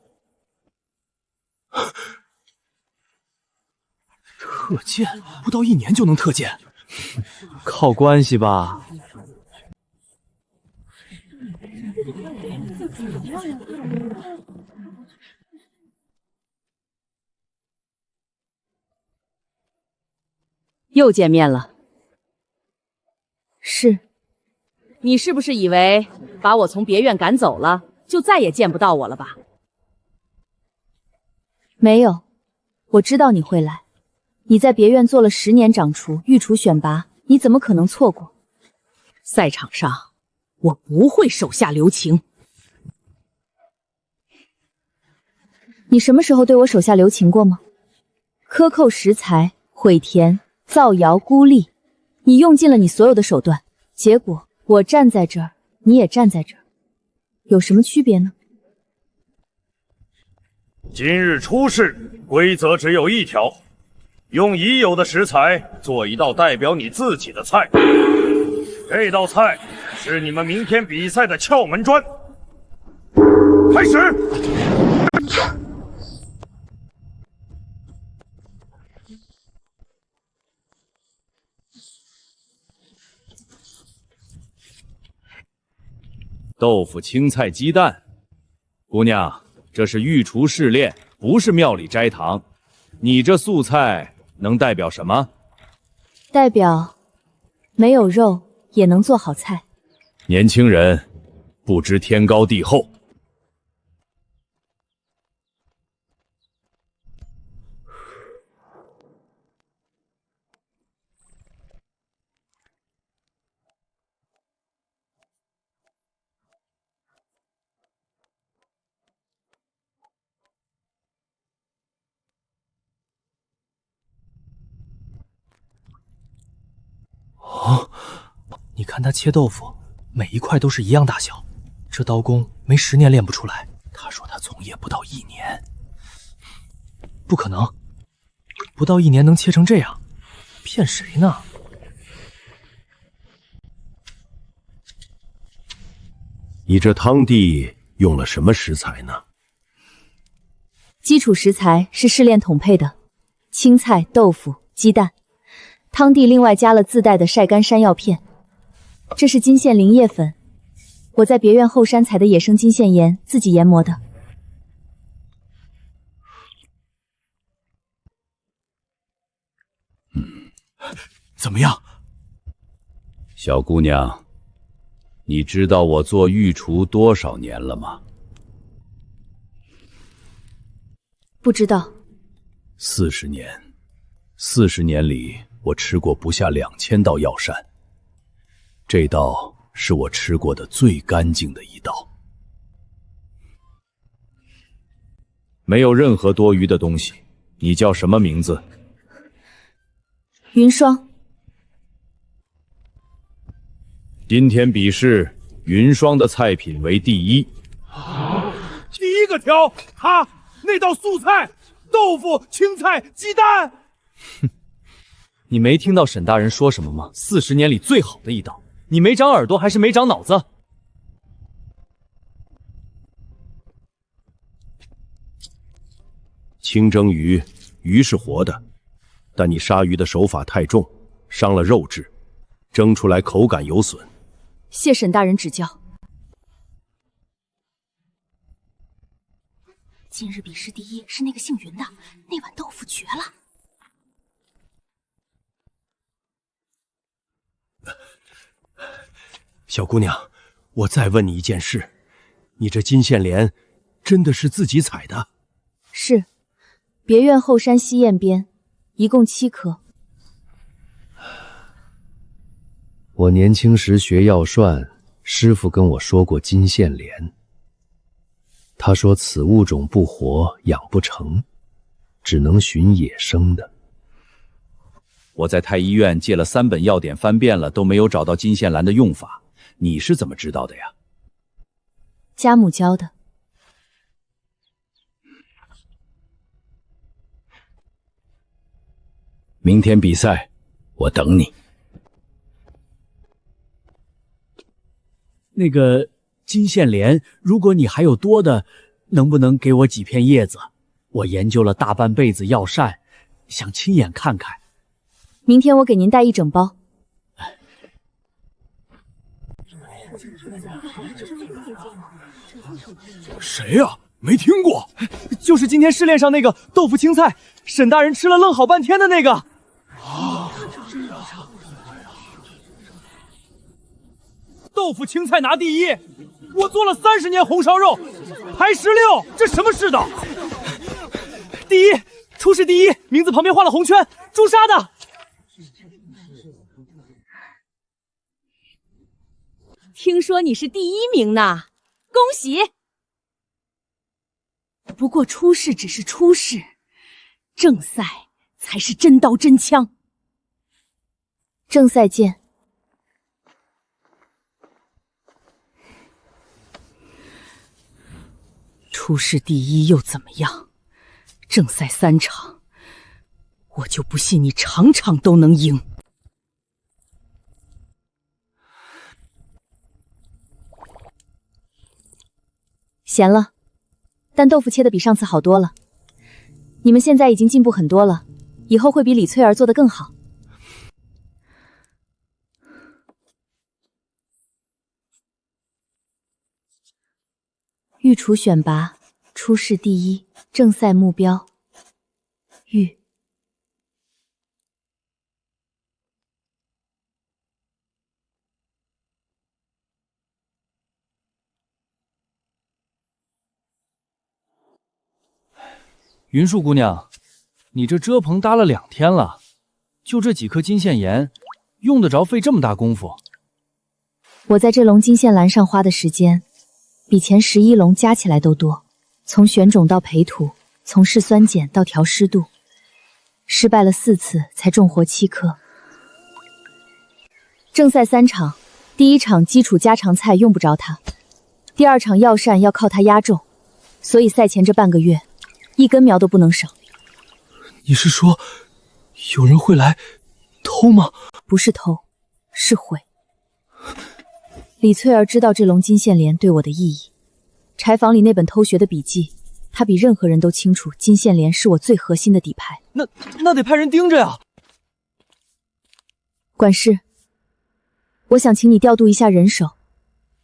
特见？不到1年就能特见？靠关系吧。又见面了。是。你是不是以为把我从别院赶走了，就再也见不到我了吧？没有，我知道你会来。你在别院做了10年掌厨，御厨选拔，你怎么可能错过？赛场上，我不会手下留情。你什么时候对我手下留情过吗？克扣食材，毁田，造谣孤立，你用尽了你所有的手段，结果我站在这儿，你也站在这儿，有什么区别呢？今日出事，规则只有一条，用已有的食材做一道代表你自己的菜。这道菜是你们明天比赛的窍门砖。开始。豆腐、青菜、鸡蛋。姑娘，这是御厨试炼，不是庙里斋堂。你这素菜能代表什么？代表没有肉也能做好菜。年轻人，不知天高地厚。哦，你看他切豆腐，每一块都是一样大小，这刀工没10年练不出来。他说他从业不到1年，不可能，不到1年能切成这样，骗谁呢？你这汤地用了什么食材呢？基础食材是试炼统配的，青菜、豆腐、鸡蛋。汤地另外加了自带的晒干山药片，这是金线灵叶粉，我在别院后山采的野生金线盐自己研磨的。怎么样？小姑娘，你知道我做御厨多少年了吗不知道。？40年。40年里，我吃过不下2000道药膳，这道是我吃过的最干净的一道，没有任何多余的东西。你叫什么名字？云霜。今天比试，云霜的菜品为第一。第一个挑他那道素菜，豆腐、青菜、鸡蛋。哼，你没听到沈大人说什么吗？40年里最好的一道，你没长耳朵还是没长脑子？清蒸鱼，鱼是活的，但你杀鱼的手法太重，伤了肉质，蒸出来口感有损。谢沈大人指教。今日比试第一是那个姓云的，那碗豆腐绝了。小姑娘，我再问你一件事，你这金线莲真的是自己采的？是，别院后山西燕边，一共7颗。我年轻时学药膳，师傅跟我说过金线莲。他说此物种不活，养不成，只能寻野生的。我在太医院借了3本药典翻遍了，都没有找到金线兰的用法。你是怎么知道的呀？家母教的。明天比赛，我等你。那个金线莲，如果你还有多的，能不能给我几片叶子？我研究了大半辈子药膳，想亲眼看看。明天我给您带一整包。谁呀？没听过。就是今天试炼上那个豆腐青菜，沈大人吃了愣好半天的那个。啊！豆腐青菜拿第一，我做了30年红烧肉，排16，这什么世道？第一，初试第一，名字旁边画了红圈，朱砂的。听说你是第1名呢，恭喜！不过初试只是初试，正赛才是真刀真枪。正赛见。初试第一又怎么样？正赛3场，我就不信你场场都能赢。咸了，但豆腐切的比上次好多了。你们现在已经进步很多了，以后会比李翠儿做得更好。御厨选拔，初试第一，正赛目标御。云树姑娘，你这遮棚搭了2天了，就这几颗金线盐，用得着费这么大功夫？我在这龙金线兰上花的时间，比前11龙加起来都多。从选种到培土，从试酸碱到调湿度，失败了4次才种活7颗。正赛3场，第1场基础家常菜用不着它，第2场药膳要靠它压轴，所以赛前这半个月，一根苗都不能少。你是说，有人会来偷吗？不是偷，是毁。李翠儿知道这龙金线莲对我的意义。柴房里那本偷学的笔记，她比任何人都清楚，金线莲是我最核心的底牌。那得派人盯着呀。管事，我想请你调度一下人手。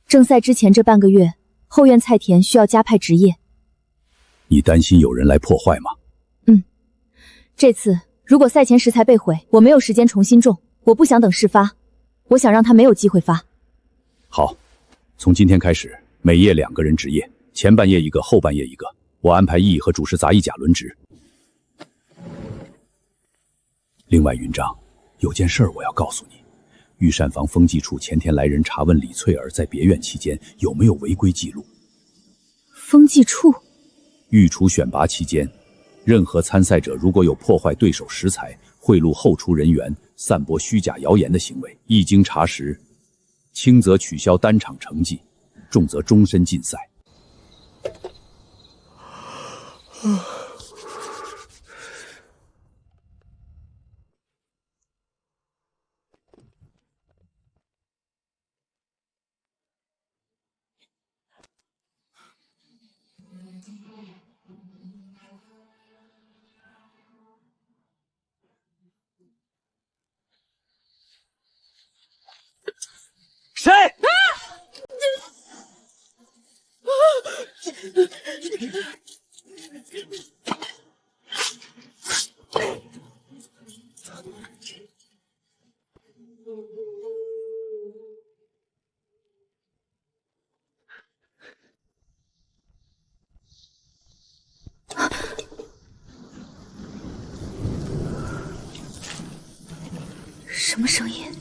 正赛之前这半个月，后院菜田需要加派职业。你担心有人来破坏吗？这次如果赛前食材被毁，我没有时间重新种，我不想等事发，我想让他没有机会发。好，从今天开始，每夜2个人值夜，前半夜1个，后半夜1个。我安排义和主食杂役甲轮值。另外，云章，有件事我要告诉你，御膳房风纪处前天来人查问李翠儿在别院期间有没有违规记录。风纪处？御厨选拔期间，任何参赛者如果有破坏对手食材、贿赂后厨人员、散播虚假谣言的行为，一经查实，轻则取消单场成绩，重则终身禁赛。谁？什么声音？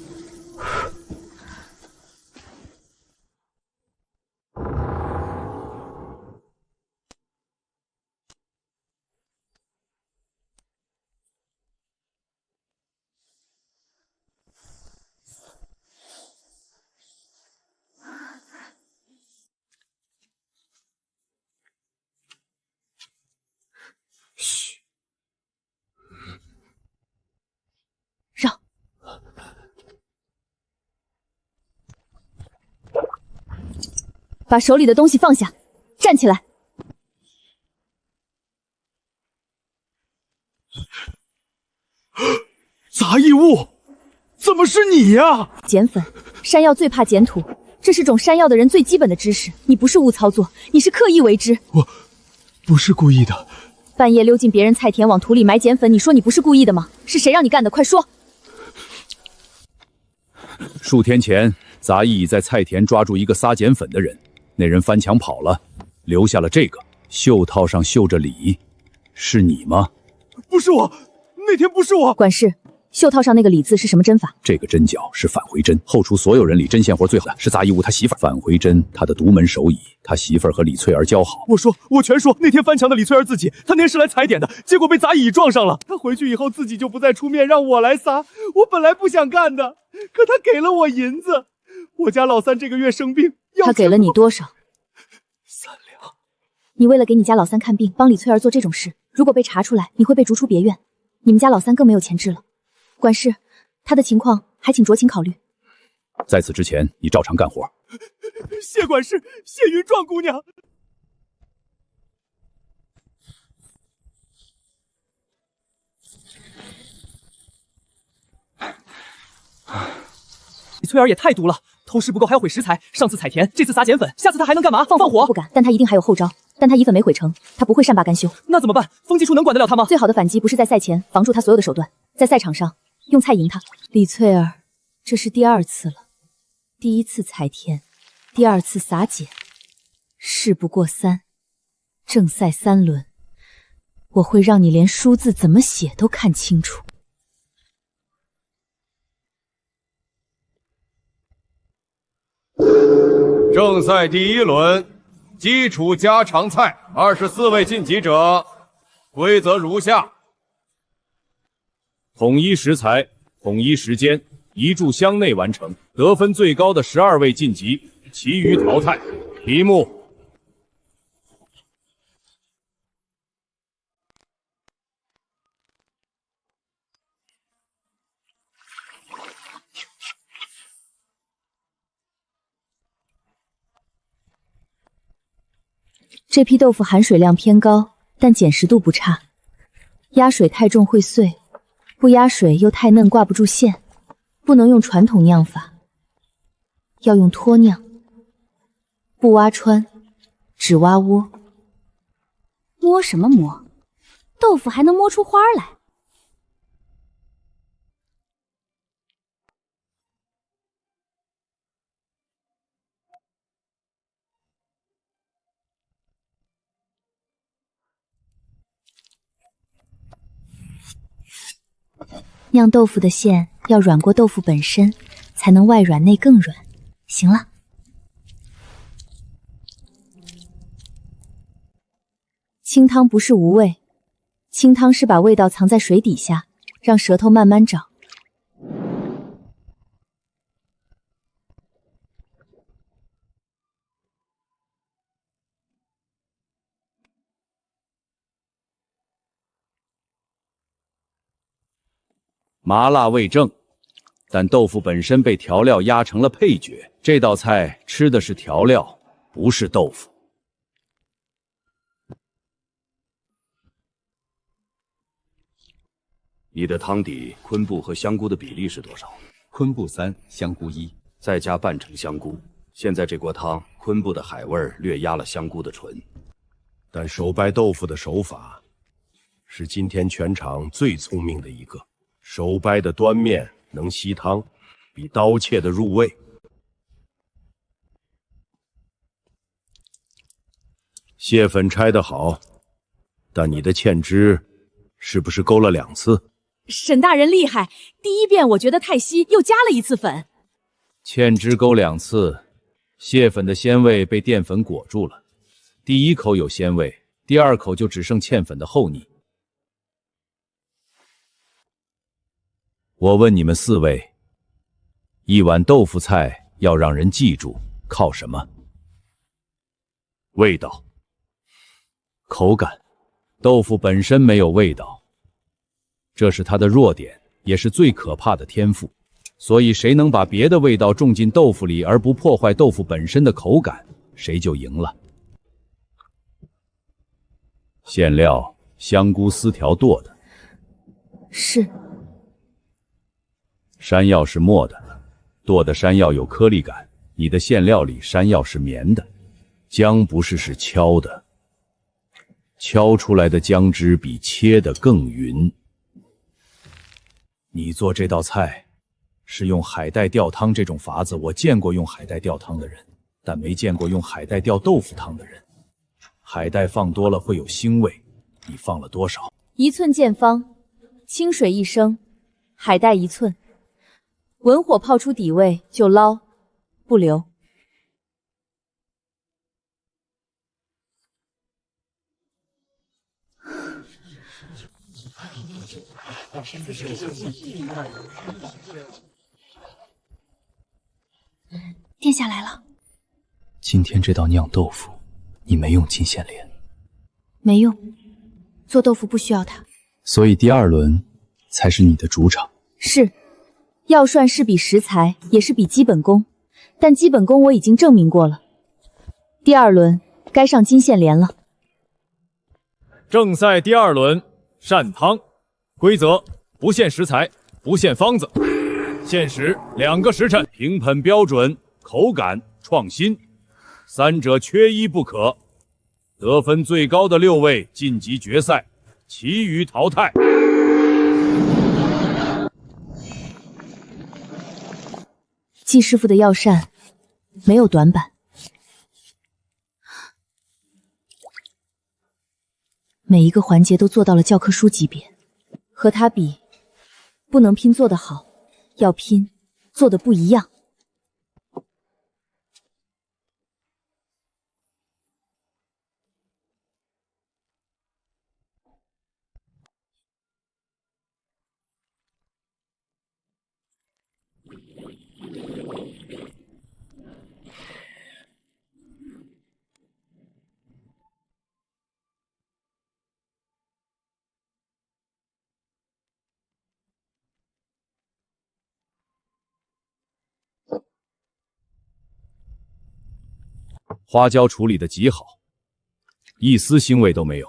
把手里的东西放下，站起来。杂异物，怎么是你呀？碱粉，山药最怕碱土，这是种山药的人最基本的知识。你不是误操作，你是刻意为之。我不是故意的。半夜溜进别人菜田往土里埋碱粉，你说你不是故意的吗？是谁让你干的？快说！数天前，杂役在菜田抓住一个撒碱粉的人，那人翻墙跑了，留下了这个，袖套上绣着李，是你吗？不是我，那天不是我。管事，袖套上那个李字是什么针法？这个针脚是返回针，后厨所有人里针线活最好的是杂役物他媳妇儿。返回针他的独门手艺，他媳妇儿和李翠儿交好。我全说，那天翻墙的李翠儿自己，她那是来踩点的，结果被杂役撞上了。她回去以后自己就不再出面，让我来撒。我本来不想干的，可她给了我银子。我家老三这个月生病，他给了你多少？3两。你为了给你家老三看病，帮李翠儿做这种事，如果被查出来，你会被逐出别院。你们家老三更没有钱治了。管事，他的情况还请酌情考虑。在此之前，你照常干活。谢管事，谢云壮姑娘。李翠儿也太毒了，偷食不够还要毁食材。上次采田，这次撒碱粉，下次他还能干嘛？放火？不敢，但他一定还有后招。但他乙粉没毁成，他不会善罢甘休。那怎么办？风纪处能管得了他吗？最好的反击不是在赛前防住他所有的手段，在赛场上用菜赢他。李翠儿，这是第2次了，第1次采田，第2次撒碱，事不过3，正赛3轮，我会让你连输字怎么写都看清楚。正赛第1轮，基础家常菜，24位晋级者，规则如下：统一食材，统一时间，1炷香内完成。得分最高的12位晋级，其余淘汰。题目：这批豆腐含水量偏高，但碱实度不差。压水太重会碎，不压水又太嫩挂不住线，不能用传统酿法，要用脱酿。不挖穿，只挖窝。摸什么摸？豆腐还能摸出花来？酿豆腐的馅要软过豆腐本身，才能外软内更软。行了，清汤不是无味，清汤是把味道藏在水底下，让舌头慢慢找。麻辣味正，但豆腐本身被调料压成了配角。这道菜吃的是调料，不是豆腐。你的汤底昆布和香菇的比例是多少？昆布3，香菇1，再加半成香菇。现在这锅汤，昆布的海味略压了香菇的醇，但手掰豆腐的手法是今天全场最聪明的一个。手掰的端面能吸汤，比刀切的入味。蟹粉拆得好，但你的芡汁是不是勾了2次？沈大人厉害，第1遍我觉得太稀，又加了1次粉。芡汁勾2次，蟹粉的鲜味被淀粉裹住了。第1口有鲜味，第2口就只剩芡粉的厚腻。我问你们4位，一碗豆腐菜要让人记住，靠什么？味道、口感。豆腐本身没有味道，这是它的弱点，也是最可怕的天赋。所以谁能把别的味道种进豆腐里，而不破坏豆腐本身的口感，谁就赢了。馅料香菇丝条剁的，是。山药是磨的，剁的山药有颗粒感，你的馅料里山药是绵的，姜不是敲的，敲出来的姜汁比切的更匀。你做这道菜是用海带吊汤这种法子，我见过用海带吊汤的人，但没见过用海带吊豆腐汤的人。海带放多了会有腥味，你放了多少？1寸见方，清水1升，海带1寸，文火泡出底味就捞，不留。殿下来了。今天这道酿豆腐，你没用金线莲，没用，做豆腐不需要它。所以第2轮才是你的主场。是，药涮是比食材，也是比基本功，但基本功我已经证明过了。第2轮该上金线莲了。正赛第2轮膳汤，规则：不限食材，不限方子，限时2个时辰，评判标准：口感、创新，3者缺一不可。得分最高的6位晋级决赛，其余淘汰。季师傅的药膳没有短板，每一个环节都做到了教科书级别。和他比，不能拼做得好，要拼做得不一样。花椒处理的极好，一丝腥味都没有。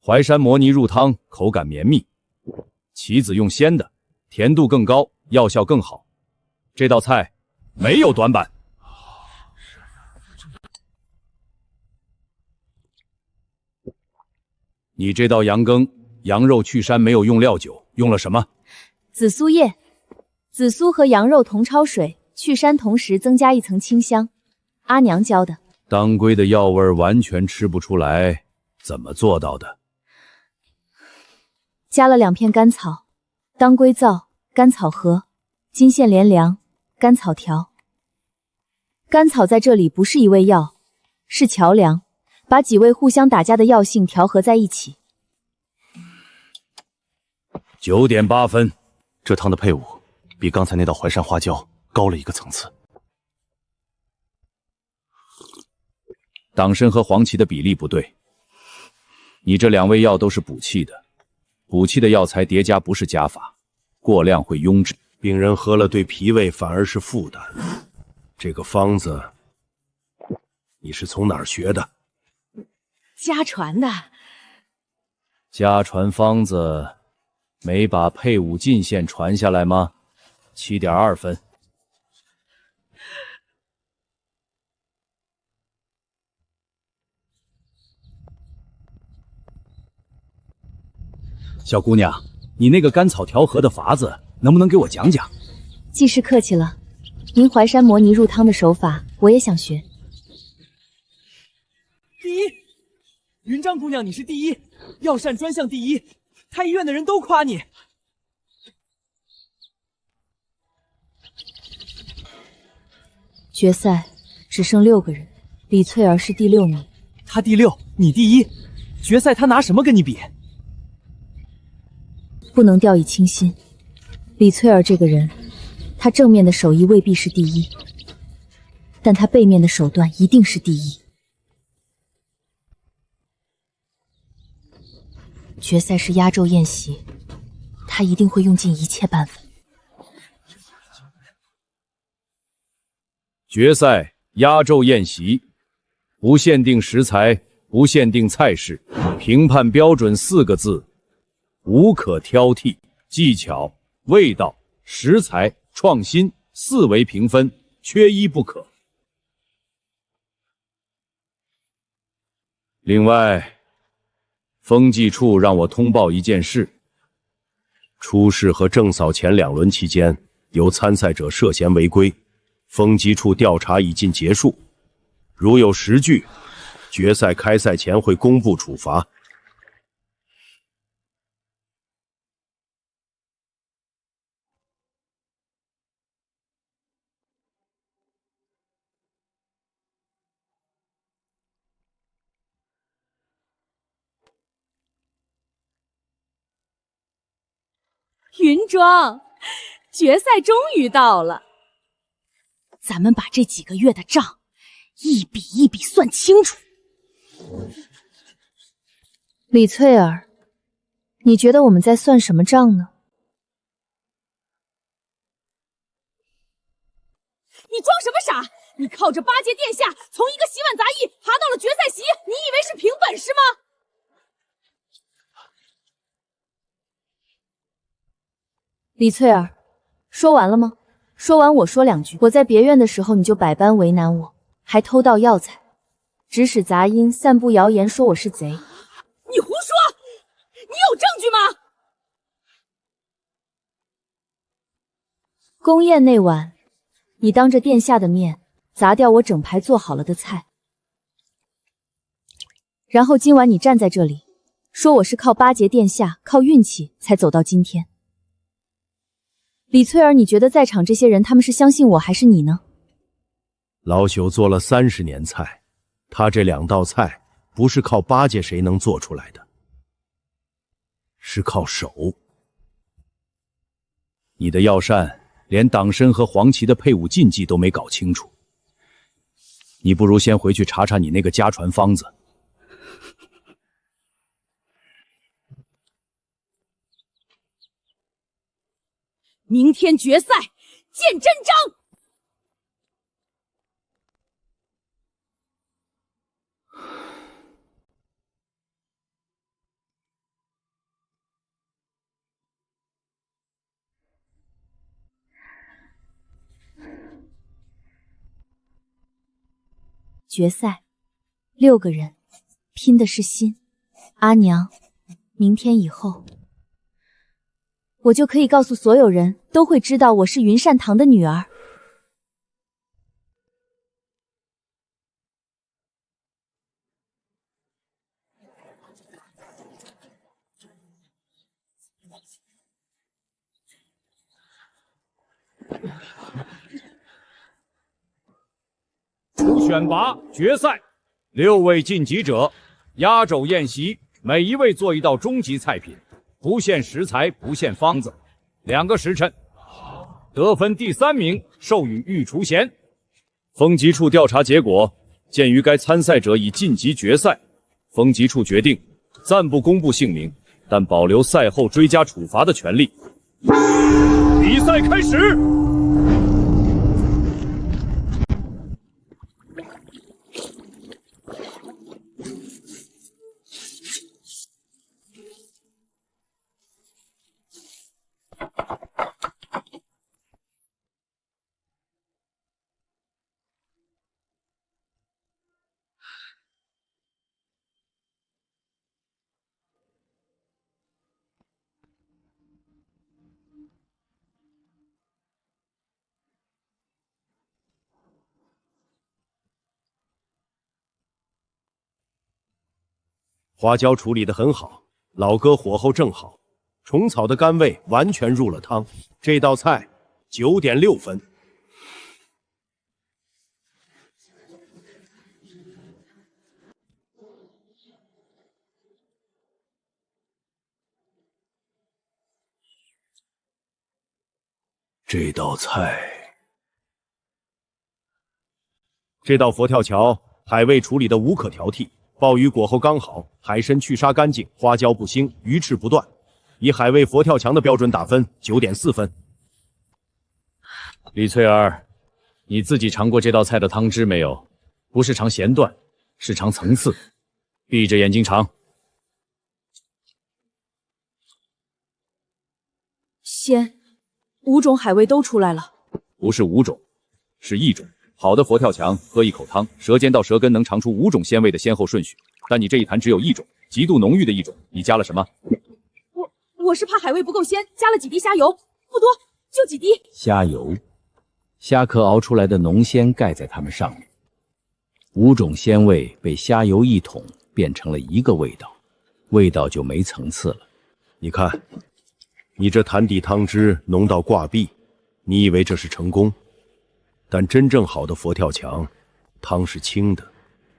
淮山模泥入汤，口感绵密。棋子用鲜的，甜度更高，药效更好。这道菜没有短板。你这道羊羹，羊肉去膻没有用料酒，用了什么？紫苏叶，紫苏和羊肉同焯水，去膻同时增加一层清香。阿娘教的。当归的药味完全吃不出来，怎么做到的？加了2片甘草，当归皂、甘草核、金线莲凉、甘草条。甘草在这里不是一味药，是桥梁，把几味互相打架的药性调和在一起。9点8分，这汤的配伍比刚才那道淮山花椒高了一个层次。党参和黄芪的比例不对，你这2味药都是补气的，补气的药材叠加不是加法，过量会壅滞，病人喝了对脾胃反而是负担。这个方子你是从哪儿学的？家传的。家传方子没把配伍进献传下来吗？7点2分。小姑娘，你那个甘草调和的法子能不能给我讲讲？季师客气了，您淮山模泥入汤的手法我也想学。第一，云章姑娘你是第一，药膳专项第一，太医院的人都夸你。决赛只剩6个人，李翠儿是第6名。她第6，你第一，决赛她拿什么跟你比？不能掉以轻心。李翠儿这个人，她正面的手艺未必是第一，但她背面的手段一定是第一。决赛是压轴宴席，她一定会用尽一切办法。决赛压轴宴席，不限定食材，不限定菜式，评判标准4个字：无可挑剔。技巧、味道、食材、创新4维评分，缺一不可。另外，风纪处让我通报一件事：初试和正扫前2轮期间，有参赛者涉嫌违规，风纪处调查已经结束。如有实据，决赛开赛前会公布处罚。云庄，决赛终于到了，咱们把这几个月的账一笔一笔算清楚。李翠儿，你觉得我们在算什么账呢？你装什么傻？你靠着八戒殿下从一个洗碗杂役爬到了决赛席，你以为是凭本事吗？李翠儿，说完了吗？说完我说2句。我在别院的时候，你就百般为难我，还偷盗药材，指使杂音，散布谣言，说我是贼。你胡说！你有证据吗？宫宴那晚，你当着殿下的面砸掉我整排做好了的菜，然后今晚你站在这里，说我是靠巴结殿下、靠运气才走到今天。李翠儿，你觉得在场这些人他们是相信我还是你呢？老朽做了30年菜，他这2道菜不是靠巴结谁能做出来的，是靠手。你的药膳连党参和黄芪的配伍禁忌都没搞清楚，你不如先回去查查你那个家传方子。明天决赛见真章。决赛6个人，拼的是心。阿娘，明天以后，我就可以告诉所有人都会知道我是云善堂的女儿。初选拔决赛，6位晋级者，压轴宴席，每一位做一道终极菜品，不限食材，不限方子，2个时辰。得分第3名授予御厨衔。风纪处调查结果，鉴于该参赛者已晋级决赛，风纪处决定暂不公布姓名，但保留赛后追加处罚的权利。比赛开始。花椒处理得很好，老哥火候正好，虫草的甘味完全入了汤。这道菜9.6分。这道佛跳墙海味处理的无可挑剔。鲍鱼裹后刚好，海参去沙干净，花椒不腥，鱼翅不断。以海味佛跳墙的标准打分9.4分。李翠儿，你自己尝过这道菜的汤汁没有？不是尝咸段，是尝层次。闭着眼睛尝。仙，5种海味都出来了。不是5种，是1种。好的佛跳墙，喝一口汤，舌尖到舌根能尝出5种鲜味的先后顺序。但你这一坛只有1种，极度浓郁的1种。你加了什么？我是怕海味不够鲜，加了几滴虾油，不多，就几滴。虾油，虾壳熬出来的浓鲜盖在它们上面，5种鲜味被虾油一统，变成了一个味道，味道就没层次了。你看，你这坛底汤汁浓到挂壁，你以为这是成功？但真正好的佛跳墙，汤是清的，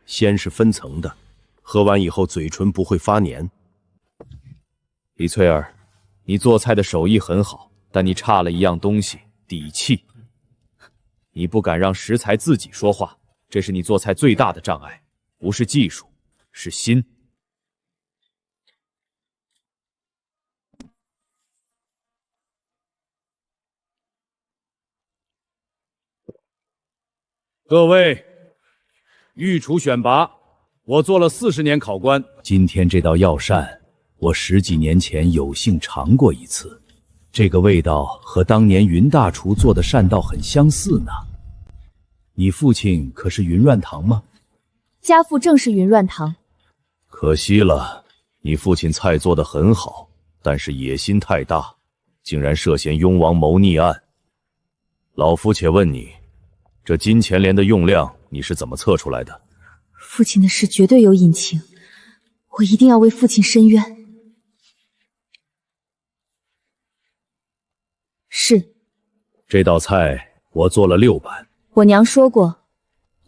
鲜是分层的，喝完以后嘴唇不会发黏。李翠儿，你做菜的手艺很好，但你差了一样东西——底气。你不敢让食材自己说话，这是你做菜最大的障碍，不是技术，是心。各位，御厨选拔，我做了40年考官，今天这道药膳，我10几年前有幸尝过一次，这个味道和当年云大厨做的膳道很相似呢。你父亲可是云乱堂吗？家父正是云乱堂。可惜了，你父亲菜做得很好，但是野心太大，竟然涉嫌雍王谋逆案。老夫且问你，这金钱莲的用量你是怎么测出来的？父亲的事绝对有隐情，我一定要为父亲伸冤。是。这道菜我做了6版。我娘说过，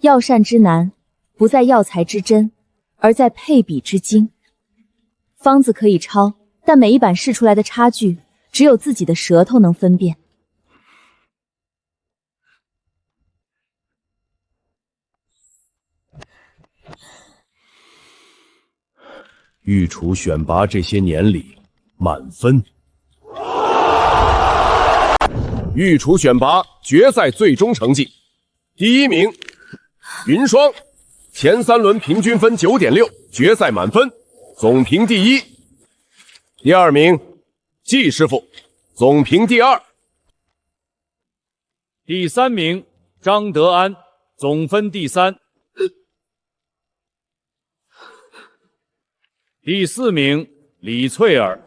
药膳之难，不在药材之真，而在配比之精。方子可以抄，但每一版试出来的差距，只有自己的舌头能分辨。御厨选拔这些年里，满分。御厨选拔决赛最终成绩，第1名云霜，前3轮平均分9.6，决赛满分，总评第1。第2名季师傅，总评第2。第3名张德安，总分第3。第4名李翠儿。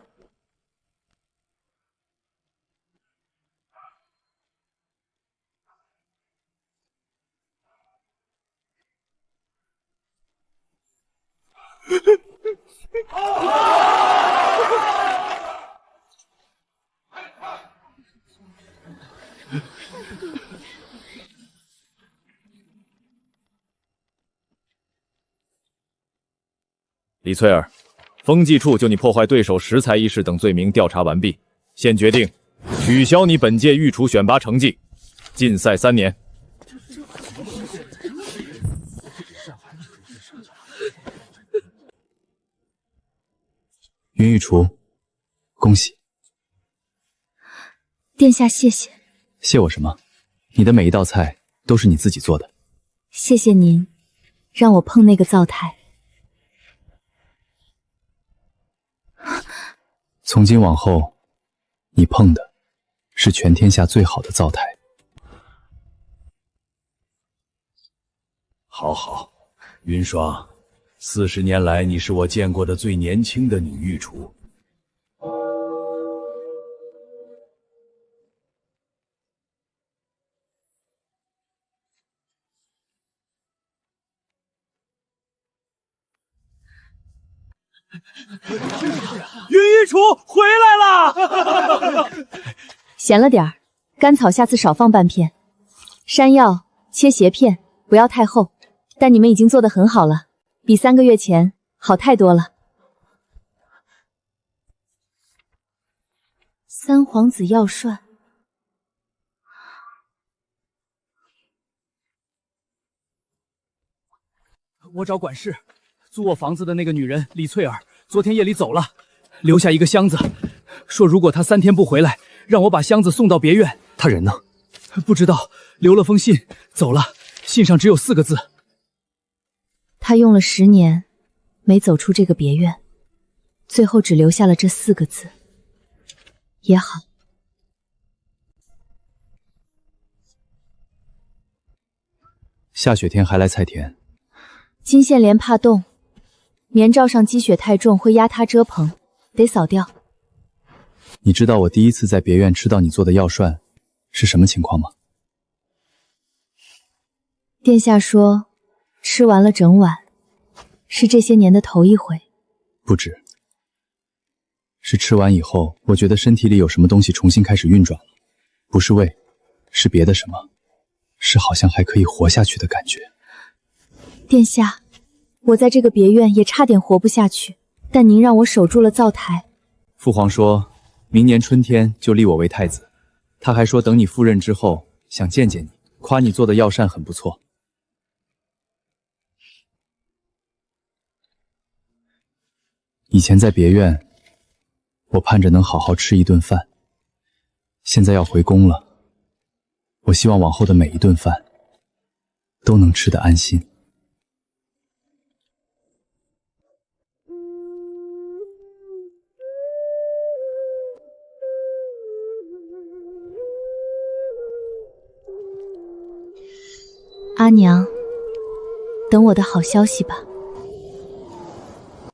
李翠儿，风纪处就你破坏对手食材一事等罪名调查完毕，现决定取消你本届御厨选拔成绩，禁赛3年。云御厨，恭喜！殿下谢谢。谢我什么？你的每一道菜都是你自己做的。谢谢您，让我碰那个灶台。从今往后，你碰的是全天下最好的灶台。好好，云霜，40年来你是我见过的最年轻的女御厨。云御厨回来了！咸了点儿，甘草下次少放半片。山药切斜片，不要太厚。但你们已经做得很好了，比3个月前好太多了。3皇子药涮，我找管事，租我房子的那个女人李翠儿，昨天夜里走了，留下一个箱子，说如果她3天不回来，让我把箱子送到别院。她人呢？不知道，留了封信，走了。信上只有4个字。他用了10年，没走出这个别院，最后只留下了这4个字。也好。下雪天还来菜田，金线莲怕冻，棉罩上积雪太重会压塌遮棚，得扫掉。你知道我第一次在别院吃到你做的药膳是什么情况吗？殿下说，吃完了整碗，是这些年的头一回。不止，是吃完以后，我觉得身体里有什么东西重新开始运转了，不是胃，是别的什么，是好像还可以活下去的感觉。殿下，我在这个别院也差点活不下去，但您让我守住了灶台。父皇说，明年春天就立我为太子，他还说等你赴任之后想见见你，夸你做的药膳很不错。以前在别院，我盼着能好好吃一顿饭，现在要回宫了，我希望往后的每一顿饭都能吃得安心。阿娘，等我的好消息吧。